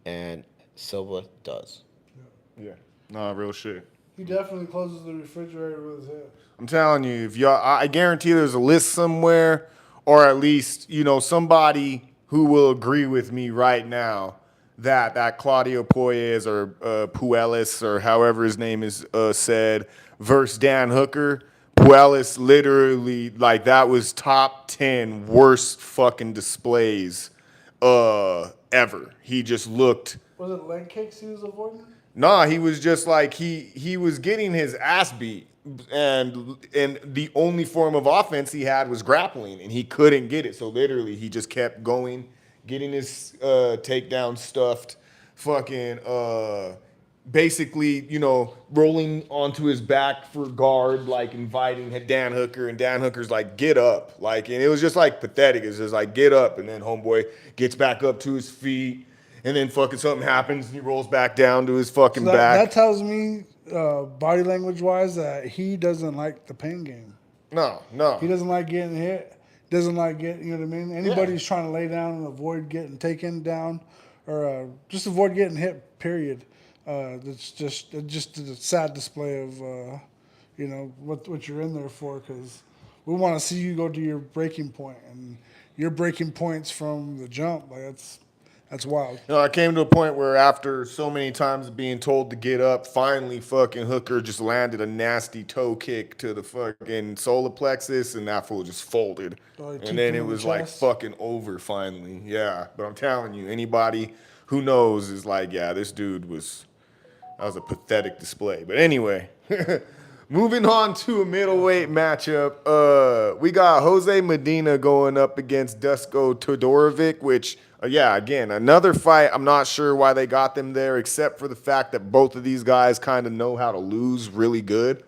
and Silva does. Yeah. Nah, real shit. He definitely closes the refrigerator with his head. I'm telling you, if y'all, I guarantee there's a list somewhere, or at least, somebody who will agree with me right now that Claudio Puelles or Puelles or however his name is said versus Dan Hooker. Puelles literally, like, that was top 10 worst fucking displays ever. He just looked. Was it leg kicks he was avoiding? Nah, he was just like he was getting his ass beat, and the only form of offense he had was grappling, and he couldn't get it. So literally, he just kept going, getting his takedown stuffed, fucking basically, rolling onto his back for guard, like inviting Dan Hooker, and Dan Hooker's like, get up, like, and it was just like pathetic. It's just like, get up, and then homeboy gets back up to his feet. And then fucking something happens and he rolls back down to his fucking back. That tells me, body language-wise, that he doesn't like the pain game. No. He doesn't like getting hit. Doesn't like getting, you know what I mean? Anybody who's trying to lay down and avoid getting taken down or just avoid getting hit, period. It's just a sad display of, what you're in there for, because we want to see you go to your breaking point. And your breaking points from the jump, like that's wild. I came to a point where after so many times being told to get up, finally fucking Hooker just landed a nasty toe kick to the fucking solar plexus, and that fool just folded. And then it was like fucking over finally. Yeah, but I'm telling you, anybody who knows is like, yeah, this dude that was a pathetic display. But anyway, moving on to a middleweight matchup. We got Jose Medina going up against Dusko Todorovic, which... again, another fight. I'm not sure why they got them there, except for the fact that both of these guys kind of know how to lose really good.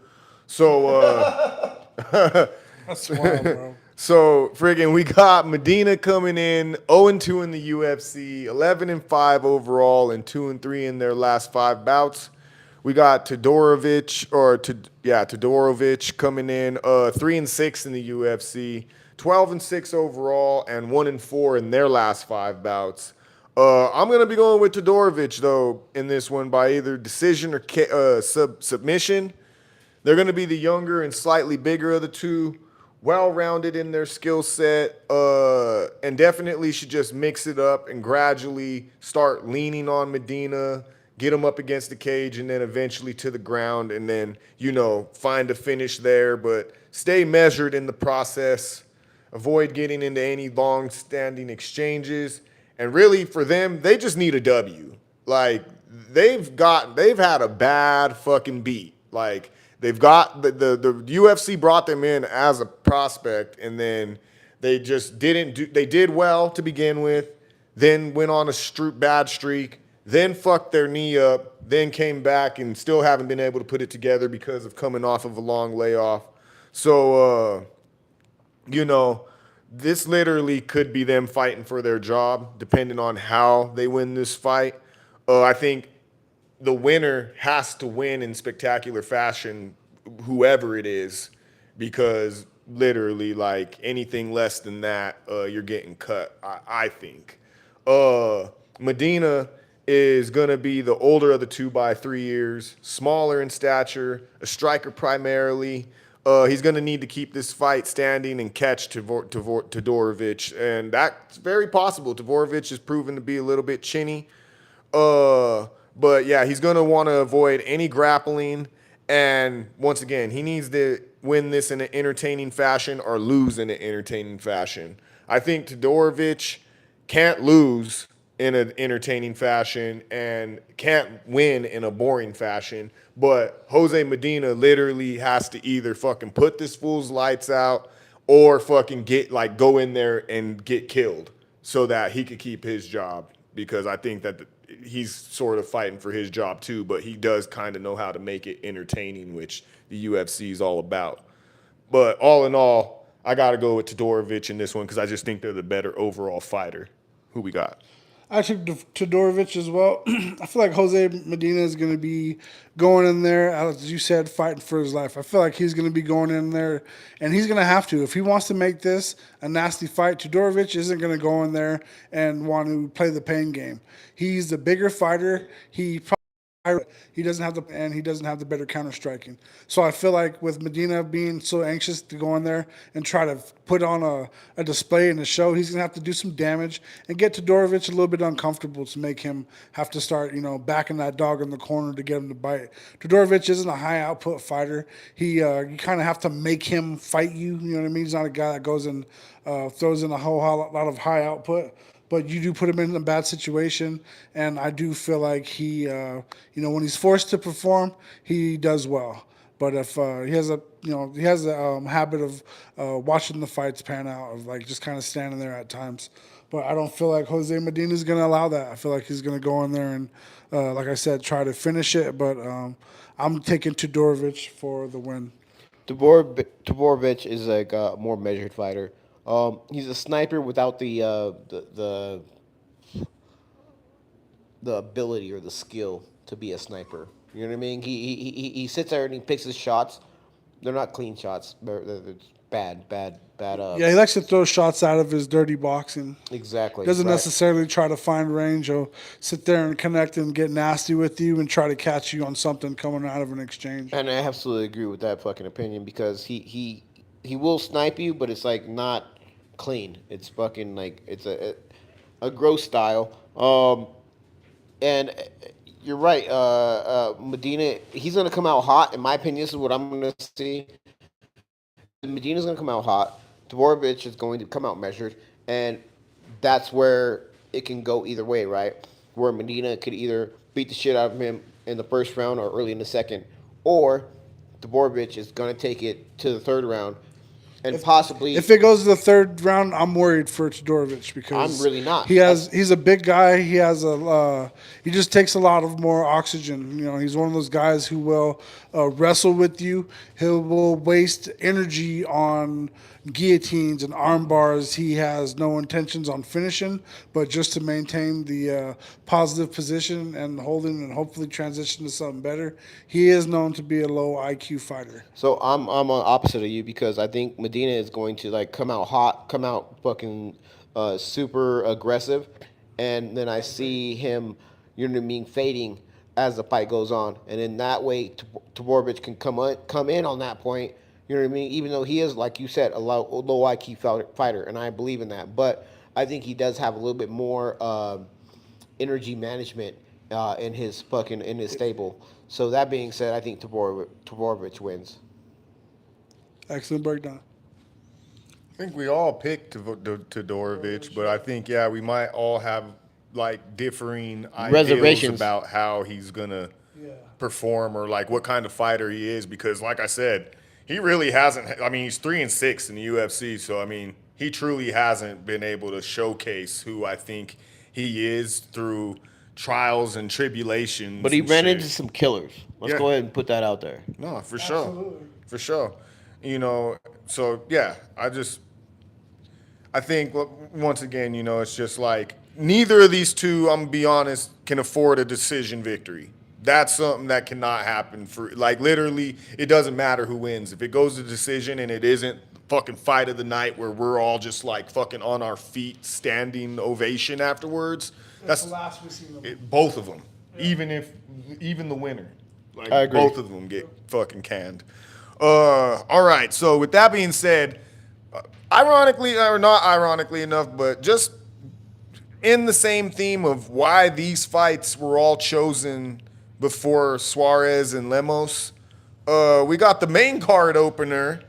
So, That's wild, bro. So, friggin', we got Medina coming in 0-2 in the UFC, 11-5 overall, and 2-3 in their last 5 bouts. We got Todorovic coming in 3-6 in the UFC. 12-6 overall and 1-4 in their last 5 bouts. I'm gonna be going with Todorovic though in this one by either decision or submission. They're gonna be the younger and slightly bigger of the two, well-rounded in their skill set, and definitely should just mix it up and gradually start leaning on Medina, get him up against the cage, and then eventually to the ground, and then find a finish there, but stay measured in the process. Avoid getting into any long-standing exchanges. And really, for them, they just need a W. Like, they've had a bad fucking beat. Like, they've got, the UFC brought them in as a prospect, and then they just they did well to begin with, then went on a bad streak, then fucked their knee up, then came back and still haven't been able to put it together because of coming off of a long layoff. So, this literally could be them fighting for their job, depending on how they win this fight. I think the winner has to win in spectacular fashion, whoever it is, because literally, like, anything less than that, you're getting cut, I think. Medina is going to be the older of the two by 3 years, smaller in stature, a striker primarily. He's going to need to keep this fight standing and catch Todorovic, and that's very possible. Todorovic is proven to be a little bit chinny. But yeah, he's going to want to avoid any grappling. And once again, he needs to win this in an entertaining fashion or lose in an entertaining fashion. I think Todorovic can't lose in an entertaining fashion and can't win in a boring fashion. But Jose Medina literally has to either fucking put this fool's lights out or fucking go in there and get killed so that he could keep his job. Because I think that he's sort of fighting for his job too, but he does kind of know how to make it entertaining, which the UFC is all about. But all in all, I got to go with Todorovic in this one because I just think they're the better overall fighter. Who we got? I took Todorovic as well. I feel like Jose Medina is going to be going in there, as you said, fighting for his life. I feel like he's going to be going in there, and he's going to have to. If he wants to make this a nasty fight, Todorovic isn't going to go in there and want to play the pain game. He's the bigger fighter. He doesn't have the better counter striking. So I feel like with Medina being so anxious to go in there and try to put on a display and a show, he's gonna have to do some damage and get Todorovic a little bit uncomfortable to make him have to start, backing that dog in the corner to get him to bite. Todorovic isn't a high output fighter. You kind of have to make him fight you. You know what I mean? He's not a guy that goes and throws in a whole lot of high output. But you do put him in a bad situation, and I do feel like he, when he's forced to perform, he does well. But if he has a habit of watching the fights pan out, of like just kind of standing there at times. But I don't feel like Jose Medina is going to allow that. I feel like he's going to go in there and, like I said, try to finish it. But I'm taking Todorovic for the win. Todorovic is like a more measured fighter. He's a sniper without the ability or the skill to be a sniper. You know what I mean? He sits there and he picks his shots. They're not clean shots. They're bad. Yeah, he likes to throw shots out of his dirty boxing. Exactly. Doesn't right. necessarily try to find range. He'll sit there and connect and get nasty with you and try to catch you on something coming out of an exchange. And I absolutely agree with that fucking opinion because he will snipe you, but it's like not clean. It's fucking like it's a gross style. And you're right. Medina, he's gonna come out hot. In my opinion, this is what I'm gonna see. Medina's gonna come out hot. Todorovic is going to come out measured, and that's where it can go either way, right? Where Medina could either beat the shit out of him in the first round or early in the second, or Todorovic is gonna take it to the third round. And possibly, if it goes to the third round, I'm worried for Todorovic because I'm really not. He's a big guy. He just takes a lot of more oxygen. He's one of those guys who will wrestle with you. He will waste energy on guillotines and arm bars. He has no intentions on finishing, but just to maintain the positive position and holding and hopefully transition to something better. He is known to be a low IQ fighter. So I'm on opposite of you because I think Medina is going to like come out hot, come out fucking super aggressive, and then I see him, fading as the fight goes on, and in that way, Todorovic can come in on that point. You know what I mean? Even though he is, like you said, a low IQ fighter, and I believe in that, but I think he does have a little bit more energy management in his stable. So that being said, I think Todorovic wins. Excellent breakdown. I think we all picked Todorovic, but I think, we might all have like differing ideas Reservations about how he's gonna perform or like what kind of fighter he is. Because, like I said, he really hasn't. I mean, he's 3-6 in the UFC, so I mean, he truly hasn't been able to showcase who I think he is through trials and tribulations. But he ran into some killers. Let's go ahead and put that out there. No, for sure. For sure. So I think once again, it's just like neither of these two, I'm gonna be honest, can afford a decision victory. That's something that cannot happen for, like, literally, it doesn't matter who wins. If it goes to decision and it isn't fucking fight of the night where we're all just like fucking on our feet, standing ovation afterwards, that's the last we see them. both of them. Even the winner, like, I agree. both of them get fucking canned. All right. So with that being said, ironically or not ironically enough, but just in the same theme of why these fights were all chosen before Suarez and Lemos, we got the main card opener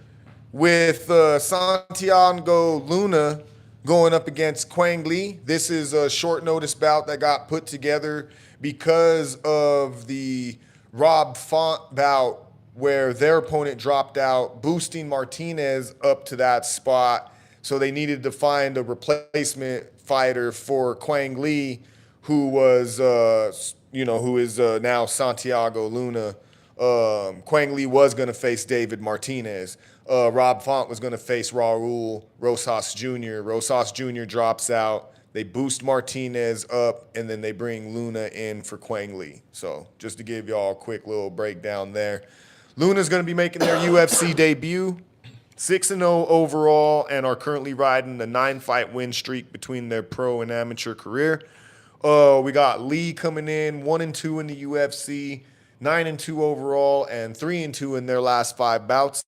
with Santiago Luna going up against Quang Lee. This is a short notice bout that got put together because of the Rob Font bout where their opponent dropped out, boosting Martinez up to that spot. So they needed to find a replacement fighter for Quang Lee, who was, who is now Santiago Luna. Quang Lee was going to face David Martinez. Rob Font was going to face Raul Rosas Jr. Rosas Jr. drops out. They boost Martinez up, and then they bring Luna in for Quang Lee. So just to give y'all a quick little breakdown there. Luna's going to be making their UFC debut, 6-0 overall, and are currently riding a 9-fight win streak between their pro and amateur career. We got Lee coming in 1-2 in the UFC, 9-2 overall, and 3-2 in their last 5 bouts.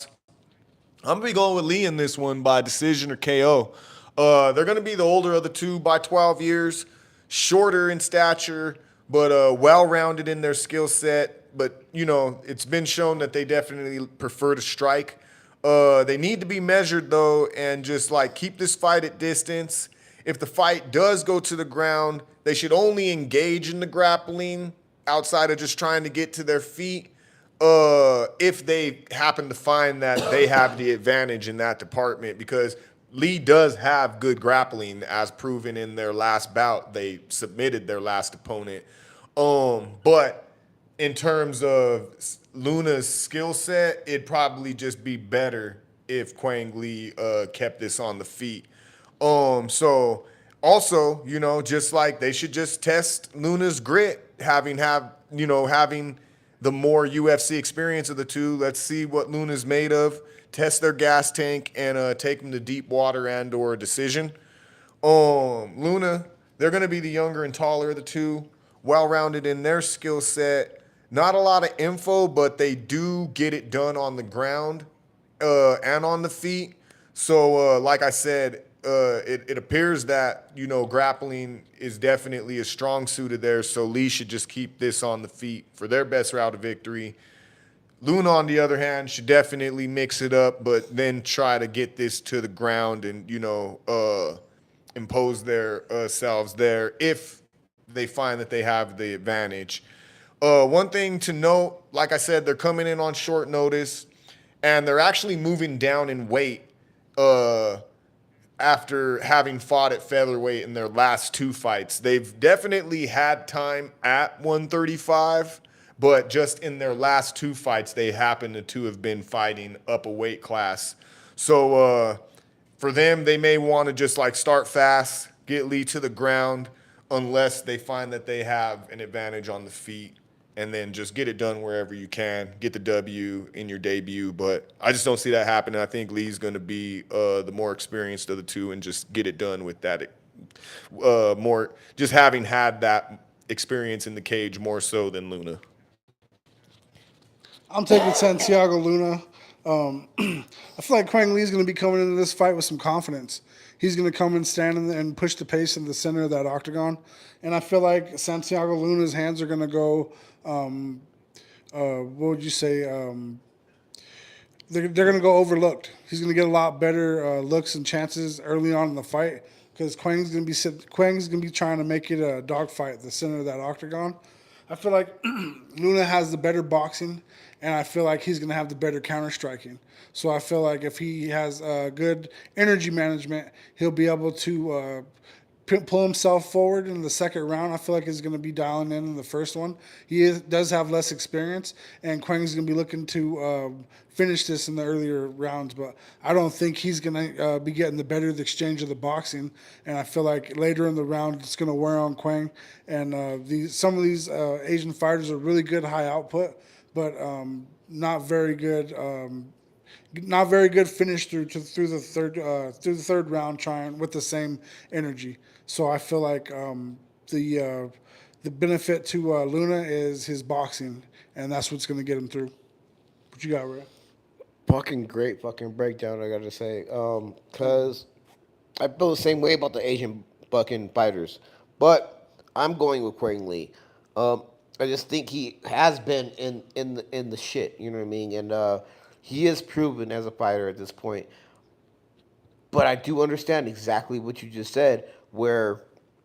I'm going to be going with Lee in this one by decision or KO. They're going to be the older of the two by 12 years, shorter in stature, but well-rounded in their skill set. But, it's been shown that they definitely prefer to strike. They need to be measured, though, and just, keep this fight at distance. If the fight does go to the ground, they should only engage in the grappling outside of just trying to get to their feet. If they happen to find that they have the advantage in that department, because Lee does have good grappling, as proven in their last bout. They submitted their last opponent. But in terms of Luna's skill set, it'd probably just be better if Quang Lee kept this on the feet. So also, just like they should just test Luna's grit, having the more UFC experience of the two. Let's see what Luna's made of. Test their gas tank and take them to deep water and or a decision. Luna, they're going to be the younger and taller of the two, well-rounded in their skill set. Not a lot of info, but they do get it done on the ground and on the feet. So, like I said, it appears that, grappling is definitely a strong suit of theirs, so Lee should just keep this on the feet for their best route of victory. Luna, on the other hand, should definitely mix it up, but then try to get this to the ground and, impose their selves there if they find that they have the advantage. One thing to note, like I said, they're coming in on short notice, and they're actually moving down in weight after having fought at featherweight in their last 2 fights. They've definitely had time at 135, but just in their last 2 fights, they happen to have been fighting up a weight class. So for them, they may want to just start fast, get Lee to the ground, unless they find that they have an advantage on the feet, and then just get it done wherever you can, get the W in your debut. But I just don't see that happening. I think Lee's going to be the more experienced of the two and just get it done with that more, just having had that experience in the cage more so than Luna. I'm taking Santiago Luna. I feel like Quang Lee is going to be coming into this fight with some confidence. He's going to come and stand and push the pace in the center of that octagon. And I feel like Santiago Luna's hands are going to go, what would you say? They're going to go overlooked. He's going to get a lot better looks and chances early on in the fight because Quang's going to be trying to make it a dogfight at the center of that octagon. I feel like Luna has the better boxing, and I feel like he's going to have the better counter-striking. So I feel like if he has good energy management, he'll be able to pull himself forward in the second round. I feel like he's going to be dialing in the first one. Does have less experience, and Quang's going to be looking to finish this in the earlier rounds. But I don't think he's going to be getting the better of the exchange of the boxing. And I feel like later in the round, it's going to wear on Quang. And some of these Asian fighters are really good high output, but not very good. Not very good finish through the third round, trying with the same energy. So I feel like the benefit to Luna is his boxing, and that's what's going to get him through. What you got, Ray? Fucking great fucking breakdown, I gotta say. Cause I feel the same way about the Asian fucking fighters, but I'm going with Quang Lee. I just think he has been in the shit. You know what I mean? And he is proven as a fighter at this point. But I do understand exactly what you just said, where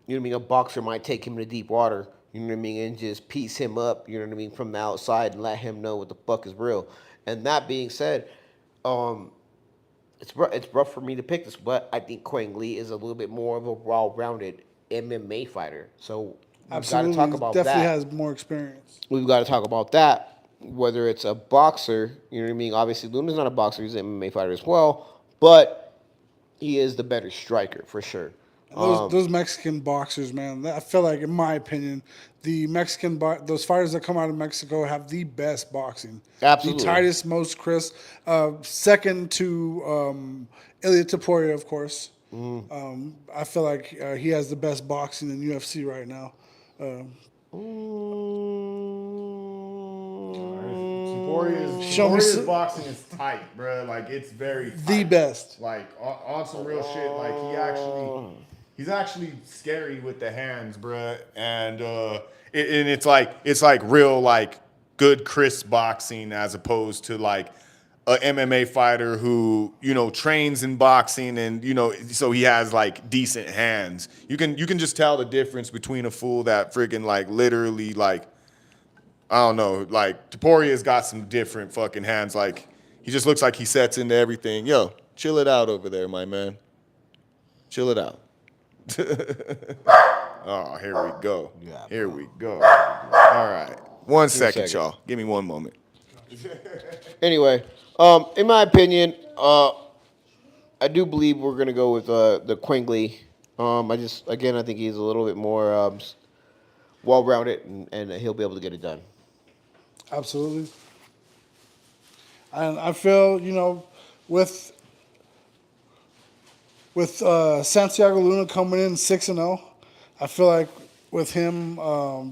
you know what I mean. A boxer might take him to deep water. You know what I mean, and just piece him up. You know what I mean, from the outside and let him know what the fuck is real. And that being said, it's rough for me to pick this, but I think Quang Lee is a little bit more of a well-rounded MMA fighter. So we've got to Absolutely, talk about definitely that. has more experience. We've got to talk about that. Whether it's a boxer, you know what I mean. Obviously, Luna's not a boxer; he's an MMA fighter as well. But he is the better striker for sure. Those Mexican boxers, man. I feel like, in my opinion, the those fighters that come out of Mexico have the best boxing. Absolutely. The tightest, most crisp. Second to Ilya Taporia, of course. I feel like he has the best boxing in UFC right now. Tapoриa's boxing is tight, bro. Like, it's very tight. The best. Like, on some real shit. Like, he's actually scary with the hands, bro. And it's like real, like, good crisp boxing, as opposed to like a MMA fighter who, you know, trains in boxing, and, you know, so he has like decent hands. You can just tell the difference between a fool that freaking, like, literally, like, I don't know, like, Taporia's got some different fucking hands. Like, he just looks like he sets into everything. Yo, chill it out over there, my man. Chill it out. Oh, here we go. Yeah, here we go. All right. One second, second. y'all. Give me one moment. Anyway, in my opinion, I do believe we're gonna go with the Quang Lee. I think he's a little bit more well-rounded, and he'll be able to get it done. Absolutely. And I feel, you know, with Santiago Luna coming in 6-0, I feel like with him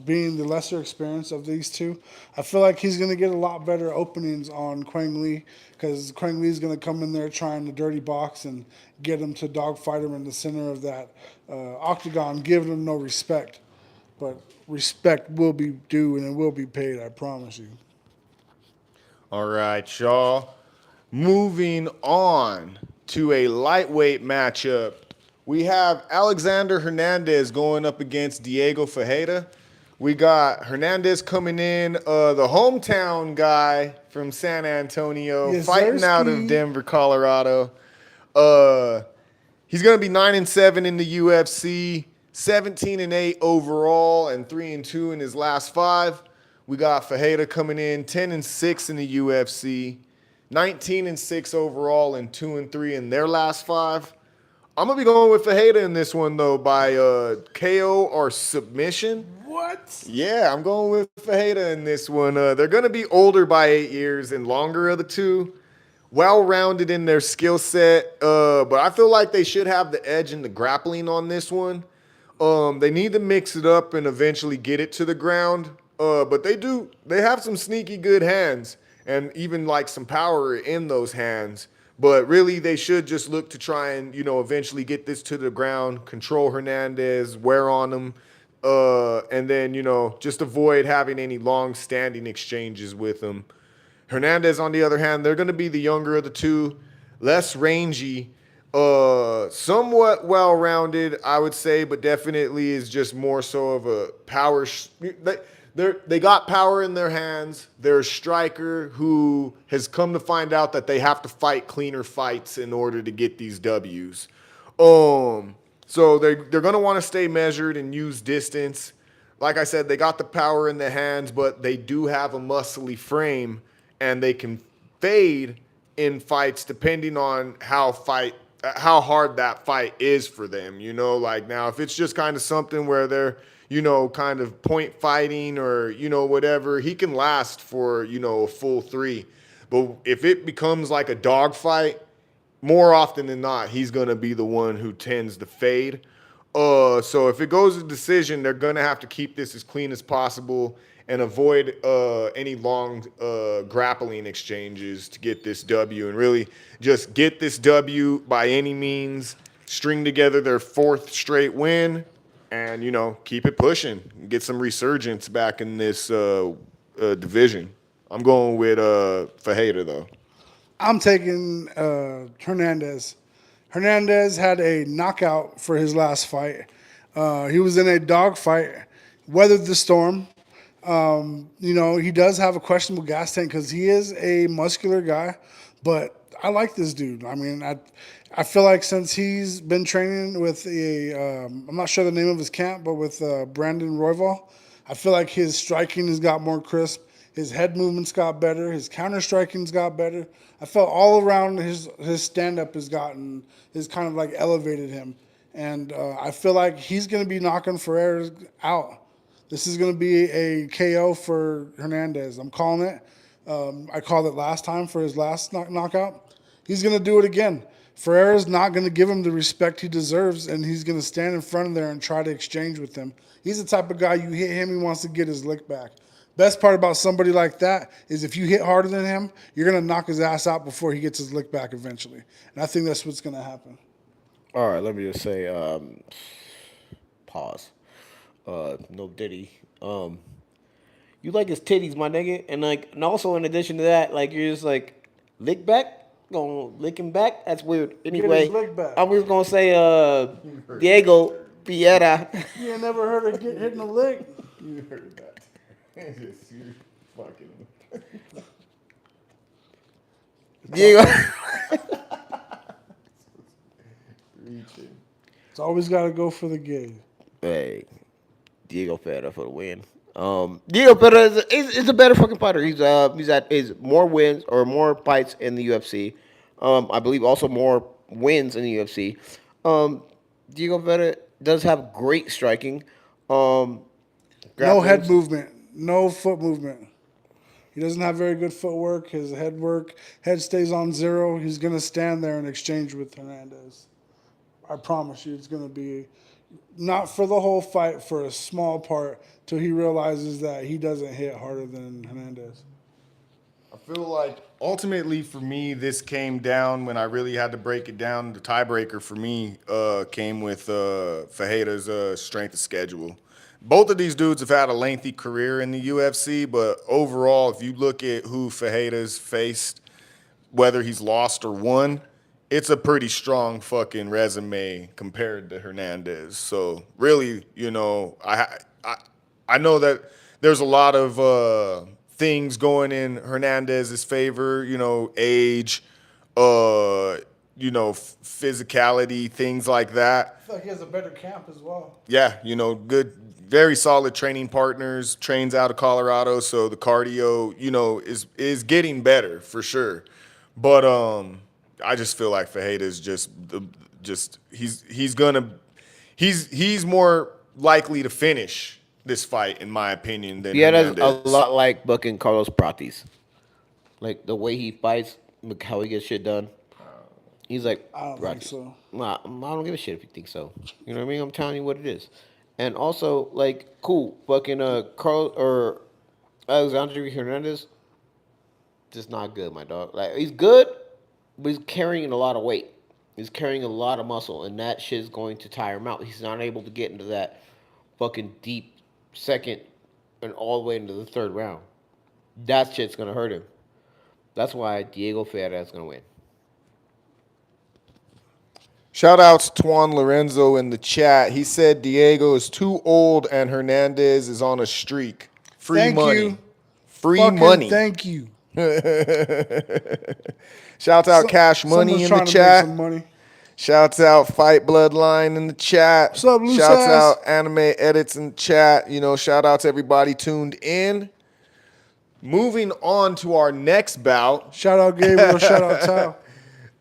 being the lesser experience of these two, I feel like he's going to get a lot better openings on Quang Lee, because Quang Lee is going to come in there trying to dirty box and get him to dogfight him in the center of that octagon, giving him no respect. But respect will be due, and it will be paid, I promise you. All right, y'all. Moving on to a lightweight matchup. We have Alexander Hernandez going up against Diego Ferreira. We got Hernandez coming in, the hometown guy from San Antonio, Yes, fighting out of Denver, Colorado. He's going to be 9-7 in the UFC, 17-8 overall, and 3-2 in his last 5. We got Ferreira coming in 10-6 in the UFC, 19-6 overall, and 2-3 in their last 5. I'm gonna be going with Ferreira in this one though, by KO or submission. What? Yeah, I'm going with Ferreira in this one. They're gonna be older by 8 years and longer of the two. Well-rounded in their skill set, but I feel like they should have the edge in the grappling on this one. They need to mix it up and eventually get it to the ground. But they have some sneaky good hands, and even like some power in those hands. But really, they should just look to try and, you know, eventually get this to the ground, control Hernandez, wear on him, and then, you know, just avoid having any long-standing exchanges with him. Hernandez, on the other hand, they're going to be the younger of the two, less rangy, somewhat well-rounded, I would say, but definitely is just more so of a power. They got power in their hands. They're a striker who has come to find out that they have to fight cleaner fights in order to get these W's. So they're going to want to stay measured and use distance. Like I said, they got the power in their hands, but they do have a muscly frame, and they can fade in fights depending on how hard that fight is for them. You know, like now if it's just kind of something where they're, you know, kind of point fighting or, you know, whatever, he can last for, you know, a full 3. But if it becomes like a dog fight, more often than not, he's going to be the one who tends to fade. So if it goes to decision, they're going to have to keep this as clean as possible and avoid any long grappling exchanges to get this W, and really just get this W by any means, string together their 4th straight win, and, you know, keep it pushing, get some resurgence back in this division. I'm going with Fajeda, though. I'm taking Hernandez. Hernandez had a knockout for his last fight. He was in a dog fight, weathered the storm. You know, he does have a questionable gas tank because he is a muscular guy, but I like this dude. I mean, I feel like since he's been training with I'm not sure the name of his camp, but with Brandon Royval, I feel like his striking has got more crisp. His head movements got better. His counter striking's got better. I felt all around his stand-up has kind of like elevated him. And I feel like he's going to be knocking Ferreira out. This is going to be a KO for Hernandez. I'm calling it. I called it last time for his last knockout. He's going to do it again. Ferreira's not going to give him the respect he deserves, and he's going to stand in front of there and try to exchange with him. He's the type of guy, you hit him, he wants to get his lick back. Best part about somebody like that is if you hit harder than him, you're going to knock his ass out before he gets his lick back eventually. And I think that's what's going to happen. All right, let me just say, pause. No Diddy. You like his titties, my nigga, and also in addition to that, like you're just like lick back, gonna lick him back. That's weird. Anyway, lick back. I'm just gonna say, Diego Piera. You ain't never heard of hitting a lick? You heard that. Just you fucking. Diego. Reaching. It's always got to go for the gay. Hey, Diego Ferreira for the win. Diego Ferreira is a better fucking fighter. He's at his more wins or more fights in the UFC. I believe also more wins in the UFC. Diego Ferreira does have great striking. No head movement, no foot movement. He doesn't have very good footwork. His head stays on 0. He's going to stand there and exchange with Hernandez. I promise you it's going to be not for the whole fight, for a small part, till he realizes that he doesn't hit harder than Hernandez. I feel like ultimately for me, this came down when I really had to break it down. The tiebreaker for me came with Fajeda's strength of schedule. Both of these dudes have had a lengthy career in the UFC, but overall, if you look at who Fajeda's faced, whether he's lost or won, it's a pretty strong fucking resume compared to Hernandez. So really, you know, I know that there's a lot of things going in Hernandez's favor, you know, age, you know, physicality, things like that. I feel like he has a better camp as well. Yeah, you know, good, very solid training partners, trains out of Colorado, so the cardio, you know, is getting better for sure. But I just feel like Fajeda is he's more likely to finish this fight, in my opinion, than That's Hernandez. a lot like fucking Carlos Pratis. Like the way he fights, like how he gets shit done. He's like, I don't think so. Nah, I don't give a shit if you think so. You know what I mean? I'm telling you what it is. And also, like, cool, fucking Carl or Alexander Hernandez, just not good, my dog. Like, he's good, but he's carrying a lot of weight. He's carrying a lot of muscle, and that shit's going to tire him out. He's not able to get into that fucking deep second and all the way into the third round. That shit's gonna hurt him. That's why Diego Ferreira is gonna win. Shout outs to Juan Lorenzo in the chat. He said Diego is too old and Hernandez is on a streak. Free money. Free Fucking money. Thank you. Shout out Cash Money in the chat. Some money. Shouts out Fight Bloodline in the chat. What's up, loose Shouts ass? out Anime Edits in the chat. You know, shout out to everybody tuned in. Moving on to our next bout. Shout out Gabriel. Shout out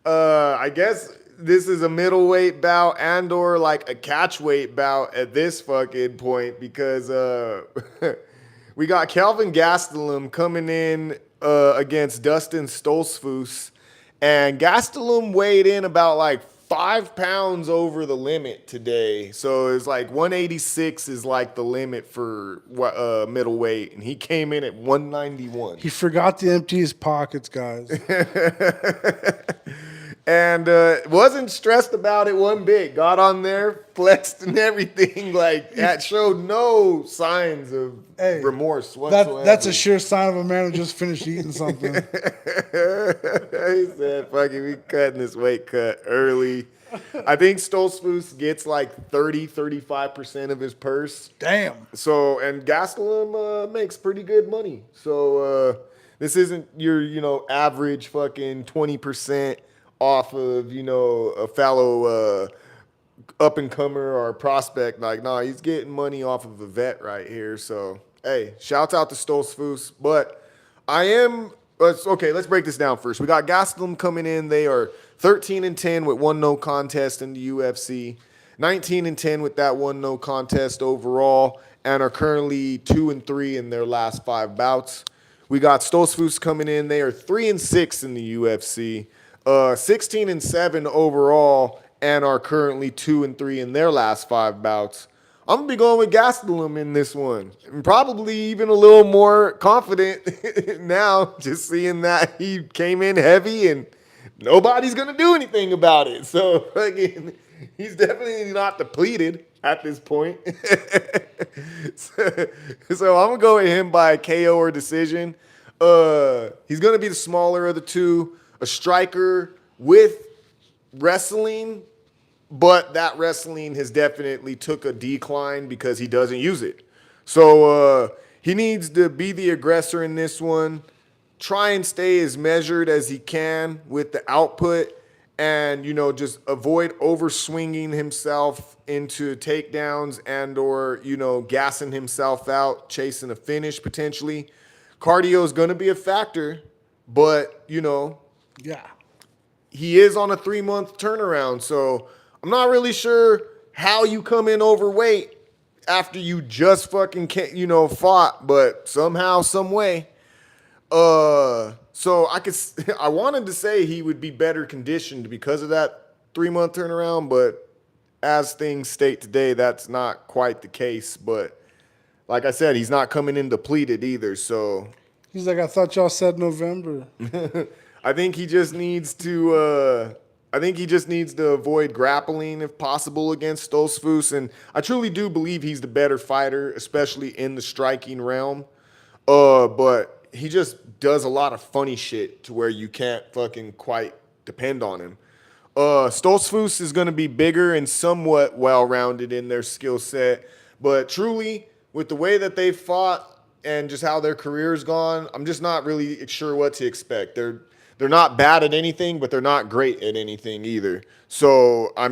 Tao. I guess this is a middleweight bout and or like a catchweight bout at this fucking point because we got Kelvin Gastelum coming in against Dustin Stoltzfus, and Gastelum weighed in about like 5 pounds over the limit today. So it's like 186 is like the limit for middleweight, and he came in at 191. He forgot to empty his pockets, guys. And wasn't stressed about it one bit. Got on there, flexed and everything. Like, that showed no signs of remorse whatsoever. That's a sure sign of a man who just finished eating something. He said, fuck it, we cutting this weight cut early. I think Stoltzfus gets like 35% of his purse. Damn. So, and Gastelum makes pretty good money. So, this isn't your, average fucking 20% off of, a fellow up-and-comer or prospect. Like, nah, he's getting money off of a vet right here. So, hey, shouts out to Stoltzfus. But let's break this down first. We got Gastelum coming in. They are 13-10 with 1 no contest in the UFC. 19-10 with that 1 no contest overall, and are currently 2-3 in their last 5 bouts. We got Stoltzfus coming in. They are 3-6 in the UFC. 16-7 overall, and are currently 2-3 in their last 5 bouts. I'm gonna be going with Gastelum in this one, and probably even a little more confident now, just seeing that he came in heavy and nobody's gonna do anything about it. So again, he's definitely not depleted at this point. so I'm gonna go with him by KO or decision. He's gonna be the smaller of the two. A striker with wrestling, but that wrestling has definitely took a decline because he doesn't use it. So he needs to be the aggressor in this one, try and stay as measured as he can with the output, and, just avoid over-swinging himself into takedowns and or, gassing himself out, chasing a finish potentially. Cardio is going to be a factor, but, Yeah. he is on a 3-month turnaround, so I'm not really sure how you come in overweight after you just fucking fought, but somehow, some way. So I wanted to say he would be better conditioned because of that 3-month turnaround, but as things state today, that's not quite the case. But like I said, he's not coming in depleted either, so. He's like, I thought y'all said November. I think he just needs to avoid grappling if possible against Stoltzfus, and I truly do believe he's the better fighter, especially in the striking realm. But he just does a lot of funny shit to where you can't fucking quite depend on him. Stoltzfus is going to be bigger and somewhat well-rounded in their skill set, but truly, with the way that they fought and just how their career's gone, I'm just not really sure what to expect. They're not bad at anything, but they're not great at anything either. So, I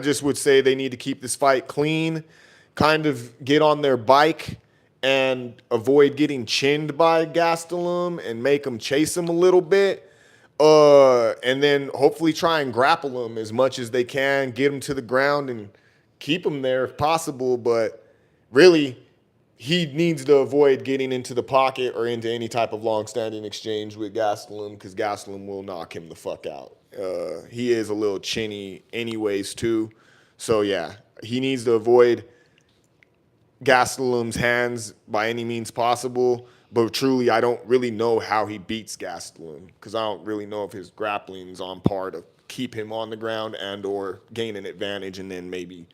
just would say they need to keep this fight clean, kind of get on their bike and avoid getting chinned by Gastelum and make him chase him a little bit. And then hopefully try and grapple him as much as they can, get him to the ground and keep him there if possible. But really, he needs to avoid getting into the pocket or into any type of long-standing exchange with Gastelum, because Gastelum will knock him the fuck out. He is a little chinny anyways, too. So, yeah, he needs to avoid Gastelum's hands by any means possible. But truly, I don't really know how he beats Gastelum, because I don't really know if his grappling's on par to keep him on the ground and or gain an advantage and then maybe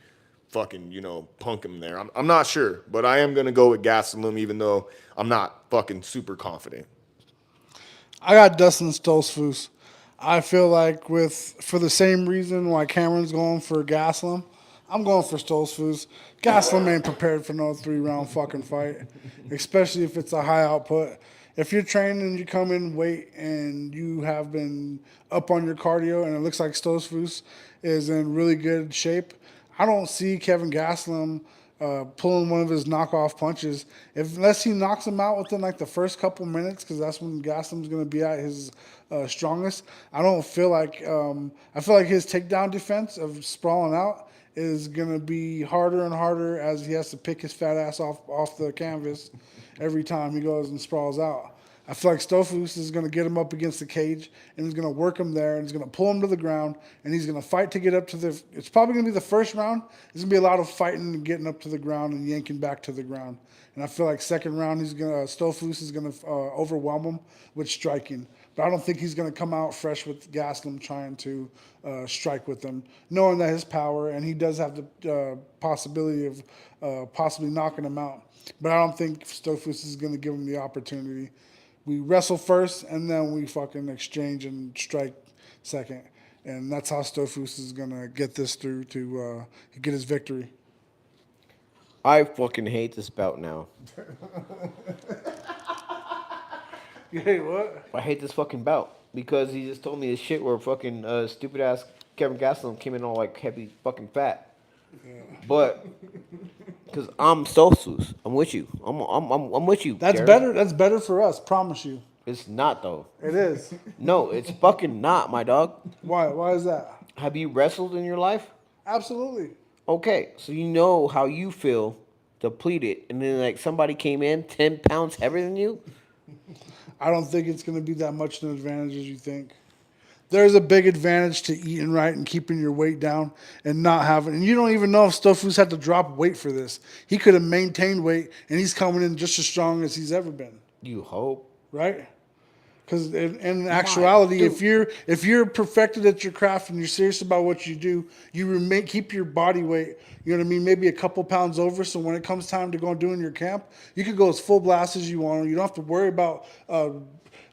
fucking, punk him there. I'm not sure, but I am going to go with Gastelum, even though I'm not fucking super confident. I got Dustin Stoltzfus. I feel like for the same reason why Cameron's going for Gastelum, I'm going for Stoltzfus. Gastelum ain't prepared for no 3-round fucking fight, especially if it's a high output. if you're training and you come in weight and you have been up on your cardio and it looks like Stosfus is in really good shape, I don't see Kevin Gastelum pulling one of his knockoff punches unless he knocks him out within like the first couple minutes, because that's when Gastelum's going to be at his strongest. I don't feel like I feel like his takedown defense of sprawling out is going to be harder and harder as he has to pick his fat ass off the canvas every time he goes and sprawls out. I feel like Stofus is going to get him up against the cage and he's going to work him there and he's going to pull him to the ground and he's going to fight to get up to the. It's probably going to be the first round. There's going to be a lot of fighting and getting up to the ground and yanking back to the ground. And I feel like second round Stofus is going to overwhelm him with striking. But I don't think he's going to come out fresh with Gastelum trying to strike with him, knowing that his power and he does have the possibility of possibly knocking him out. But I don't think Stofus is going to give him the opportunity. We wrestle first, and then we fucking exchange and strike second. And that's how Stofus is going to get this through to get his victory. I fucking hate this bout now. You hate what? I hate this fucking bout because he just told me this shit where fucking stupid ass Kevin Gastelum came in all like heavy fucking fat. Yeah. But because I'm Stosfus, I'm with you. I'm with you. That's Jared. better. That's better for us. Promise you. It's not though. It is. No, it's fucking not, my dog. Why? Why is that? Have you wrestled in your life? Absolutely. Okay, so you know how you feel depleted, and then like somebody came in 10 pounds heavier than you. I don't think it's going to be that much of an advantage as you think. There's a big advantage to eating right and keeping your weight down and not having. And you don't even know if Stofus had to drop weight for this. He could have maintained weight, and he's coming in just as strong as he's ever been. You hope, right? Because in actuality, if you're perfected at your craft and you're serious about what you do, you keep your body weight. You know what I mean? Maybe a couple pounds over. So when it comes time to go and do in your camp, you could go as full blast as you want. You don't have to worry about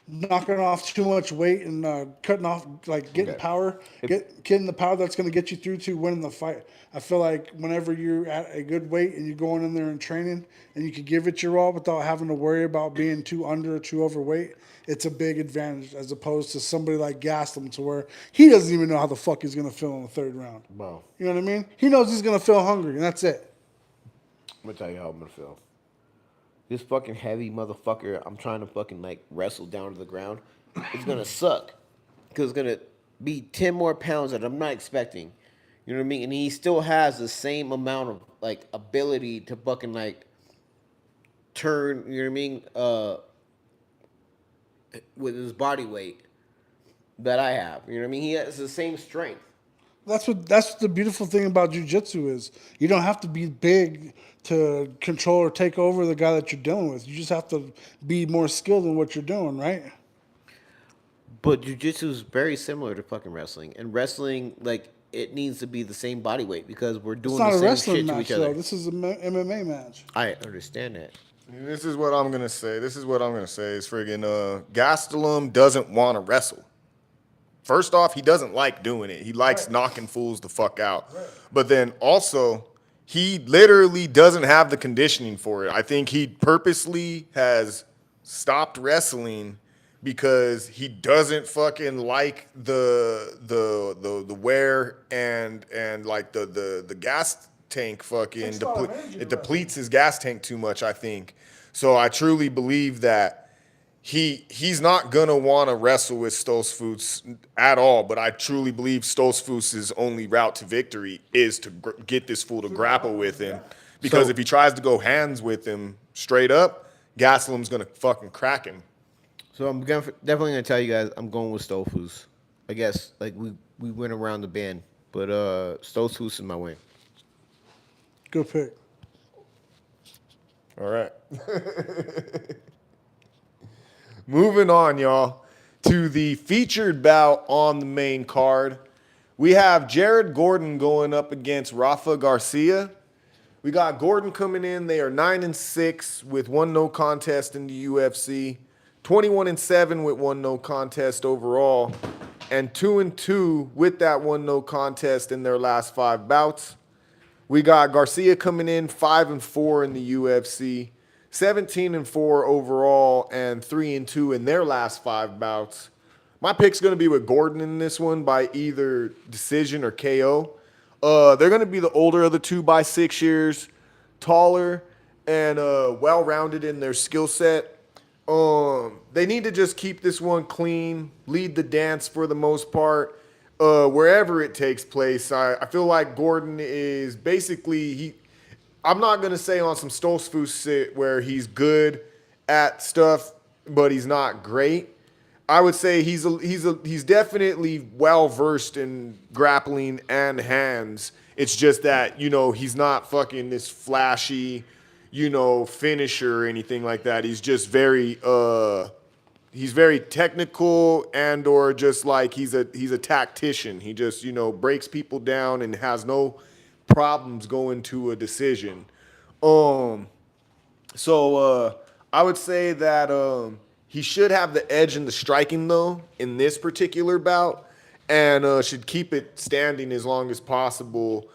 knocking off too much weight and cutting off, like getting power, getting the power that's going to get you through to winning the fight. I feel like whenever you're at a good weight and you're going in there and training and you can give it your all without having to worry about being too under or too overweight, it's a big advantage as opposed to somebody like Gastelum to where he doesn't even know how the fuck he's going to feel in the third round. Wow. You know what I mean? He knows he's going to feel hungry, and that's it. I'm going to tell you how I'm going to feel. This fucking heavy motherfucker I'm trying to fucking like wrestle down to the ground is going to suck. Because it's going to be 10 more pounds that I'm not expecting. You know what I mean? And he still has the same amount of like ability to fucking like turn, you know what I mean? With his body weight that I have. You know what I mean? He has the same strength. That's the beautiful thing about jiu-jitsu is you don't have to be big to control or take over the guy that you're dealing with. You just have to be more skilled in what you're doing, right? But jiu-jitsu is very similar to fucking wrestling. And wrestling, like, it needs to be the same body weight because we're doing the same shit to each other. This is an MMA match. I understand that. This is what I'm going to say. Is friggin' Gastelum doesn't want to wrestle. First off, he doesn't like doing it. He likes knocking fools the fuck out. Right. But then also, he literally doesn't have the conditioning for it. I think he purposely has stopped wrestling because he doesn't fucking like the wear and like the gas tank fucking it depletes his gas tank too much, I think. So I truly believe that he's not gonna want to wrestle with Stosfus at all, but I truly believe Stosfus' only route to victory is to get this fool to grapple with him, because if he tries to go hands with him straight up, Gastelum's gonna fucking crack him. So I'm definitely gonna tell you guys I'm going with Stosfus. I guess like we went around the bend, but Stosfus is my win. Good pick. All right. Moving on, y'all, to the featured bout on the main card. We have Jared Gordon going up against Rafa Garcia. We got Gordon coming in. They are 9-6 with 1 no contest in the UFC, 21-7 with 1 no contest overall, and 2-2 with that 1 no contest in their last 5 bouts. We got Garcia coming in 5-4 in the UFC, 17-4 overall and 3-2 in their last 5 bouts. My pick's going to be with Gordon in this one by either decision or KO. They're going to be the older of the two by 6 years, taller and well-rounded in their skill set. They need to just keep this one clean, lead the dance for the most part, wherever it takes place. I feel like Gordon is basically I'm not gonna say on some Stoltzfus shit where he's good at stuff, but he's not great. I would say he's definitely well versed in grappling and hands. It's just that he's not fucking this flashy, finisher or anything like that. He's just very technical and or just like he's a tactician. He just breaks people down and has no problems going to a decision. So I would say that he should have the edge in the striking though in this particular bout, and should keep it standing as long as possible,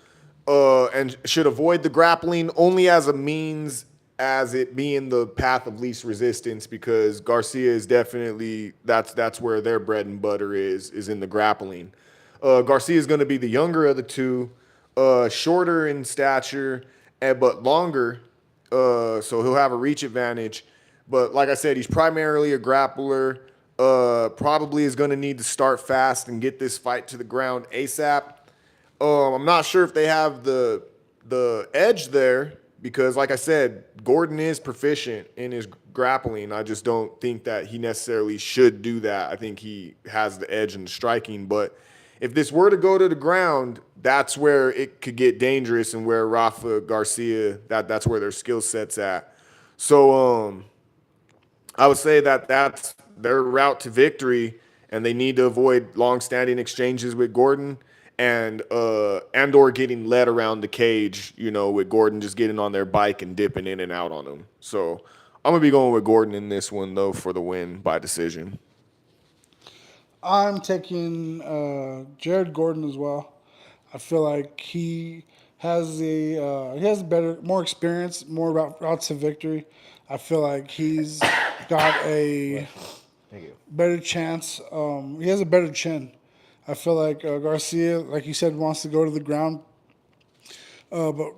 and should avoid the grappling only as a means as it being the path of least resistance, because Garcia is definitely that's where their bread and butter is in the grappling. Garcia is going to be the younger of the two, shorter in stature, but longer, so he'll have a reach advantage. But like I said, he's primarily a grappler. Probably is going to need to start fast and get this fight to the ground ASAP. I'm not sure if they have the edge there because, like I said, Gordon is proficient in his grappling. I just don't think that he necessarily should do that. I think he has the edge in the striking. But if this were to go to the ground, that's where it could get dangerous and where Rafa Garcia, that's where their skill set's at. So I would say that that's their route to victory, and they need to avoid long-standing exchanges with Gordon and or getting led around the cage, with Gordon just getting on their bike and dipping in and out on them. So I'm going to be going with Gordon in this one, though, for the win by decision. I'm taking Jared Gordon as well. I feel like he has more experience, more routes to victory. I feel like he's got a better chance. He has a better chin. I feel like Garcia, like you said, wants to go to the ground. But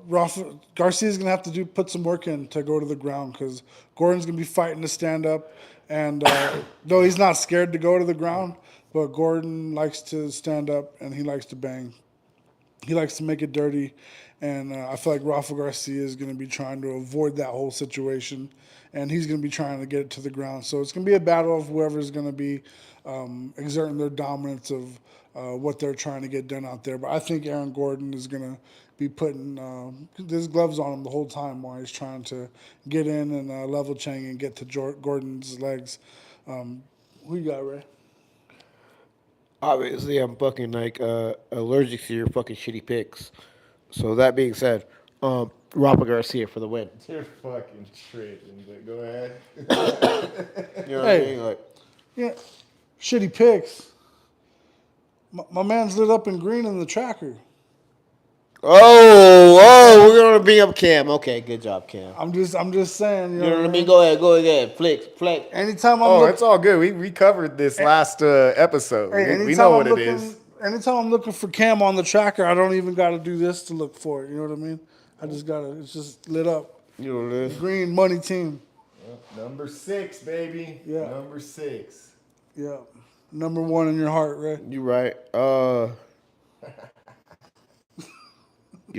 Garcia's going to have to put some work in to go to the ground because Gordon's going to be fighting to stand up. And though he's not scared to go to the ground, but Gordon likes to stand up and he likes to bang. He likes to make it dirty. And I feel like Rafa Garcia is going to be trying to avoid that whole situation. And he's going to be trying to get it to the ground. So it's going to be a battle of whoever's going to be exerting their dominance of what they're trying to get done out there. But I think Aaron Gordon is going to be putting his gloves on him the whole time while he's trying to get in and level Chang and get to Gordon's legs. Who you got, Ray? Obviously, I'm fucking allergic to your fucking shitty picks. So that being said, Rafa Garcia for the win. You're fucking tripping, but go ahead. You know what I mean? Yeah, shitty picks. My man's lit up in green in the tracker. We're gonna bring up Cam. Okay, good job, Cam. I'm just saying. You know what I mean? Go ahead. Flex. Anytime it's all good. We covered this last episode. We know what it is. Anytime I'm looking for Cam on the tracker, I don't even got to do this to look for it. You know what I mean? It's just lit up. You know what it is? Green money team. Number 6, baby. Yeah. Number 6. Yeah. Number 1 in your heart, Ray. You right. Yeah,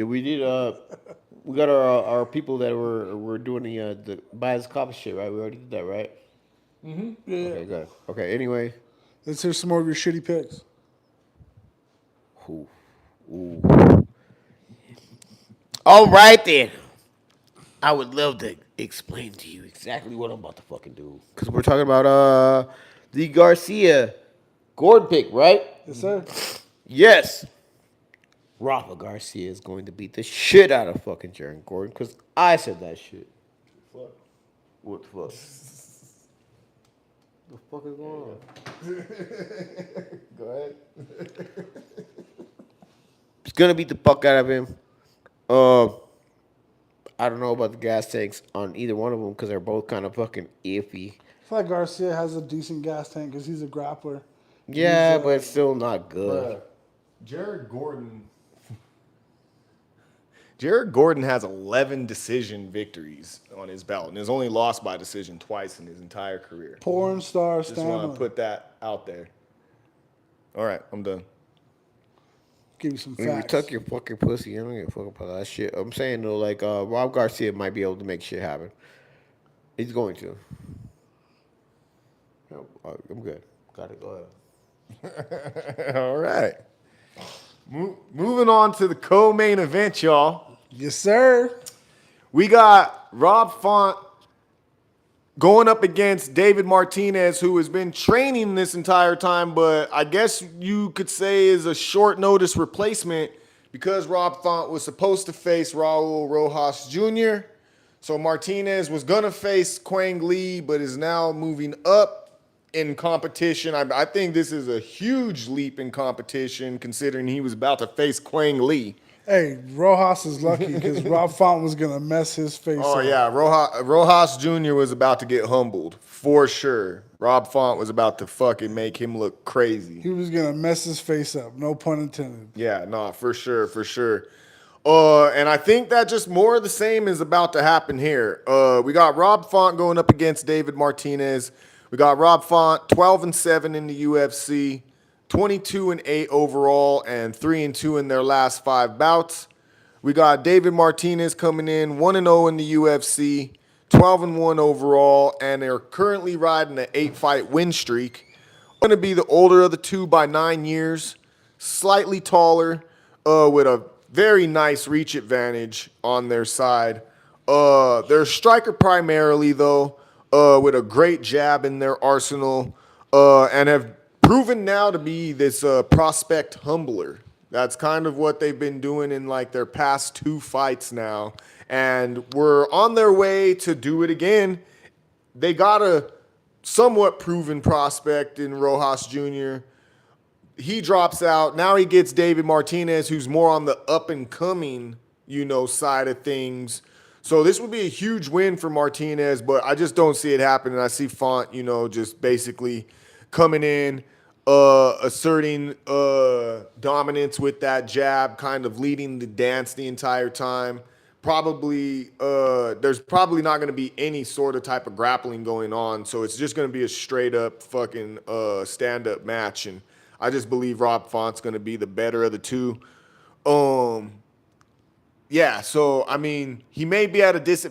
we did. We got our people that were doing the buy copy shit, right? We already did that, right? Mm-hmm. Yeah. Okay, good. Okay, anyway. Let's hear some more of your shitty picks. Ooh. All right, then. I would love to explain to you exactly what I'm about to fucking do. Because we're talking about the Garcia Gordon pick, right? Yes, sir. Yes. Rafa Garcia is going to beat the shit out of fucking Jaron Gordon because I said that shit. What the fuck? The fuck is going on? Go ahead. He's gonna beat the fuck out of him. I don't know about the gas tanks on either one of them because they're both kind of fucking iffy. I feel like Garcia has a decent gas tank because he's a grappler. Yeah, but it's still not good. Bruh, Jared Gordon. Jared Gordon has 11 decision victories on his belt and has only lost by decision twice in his entire career. Porn star Just want stamina. to put that out there. All right, I'm done. Give you some If you facts. tuck your fucking pussy, I don't give a fuck about that shit. I'm saying though, like Rob Garcia might be able to make shit happen. He's going to. No, I'm good. Got it. Go ahead. All right. Moving on to the co-main event, y'all. Yes, sir. We got Rob Font going up against David Martinez, who has been training this entire time, but I guess you could say is a short notice replacement because Rob Font was supposed to face Raul Rojas Jr. So Martinez was going to face Quang Lee, but is now moving up in competition. I think this is a huge leap in competition considering he was about to face Quang Lee. Hey, Rojas is lucky because Rob Font was going to mess his face up. Oh, yeah. Rojas Jr. was about to get humbled for sure. Rob Font was about to fucking make him look crazy. He was going to mess his face up. No pun intended. Yeah, no, for sure, for sure. And I think that just more of the same is about to happen here. We got Rob Font going up against David Martinez. We got Rob Font 12-7 in the UFC, 22-8 overall, and 3-2 in their last 5 bouts. We got David Martinez coming in 1-0 in the UFC, 12-1 overall, and they're currently riding an 8-fight win streak. Going to be the older of the two by 9 years, slightly taller, with a very nice reach advantage on their side. They're striker primarily, though, with a great jab in their arsenal, and have proven now to be this prospect humbler. That's kind of what they've been doing in like their past 2 fights now, and we're on their way to do it again. They got a somewhat proven prospect in Rojas Jr. He drops out. Now he gets David Martinez, who's more on the up-and-coming, side of things. So this would be a huge win for Martinez, but I just don't see it happening. I see Font, just basically coming in, asserting dominance with that jab, kind of leading the dance the entire time. Probably, there's probably not going to be any sort of type of grappling going on, so it's just going to be a straight-up fucking stand-up match, and I just believe Rob Font's going to be the better of the two. Yeah, so, I mean, he may be at a disadvantage.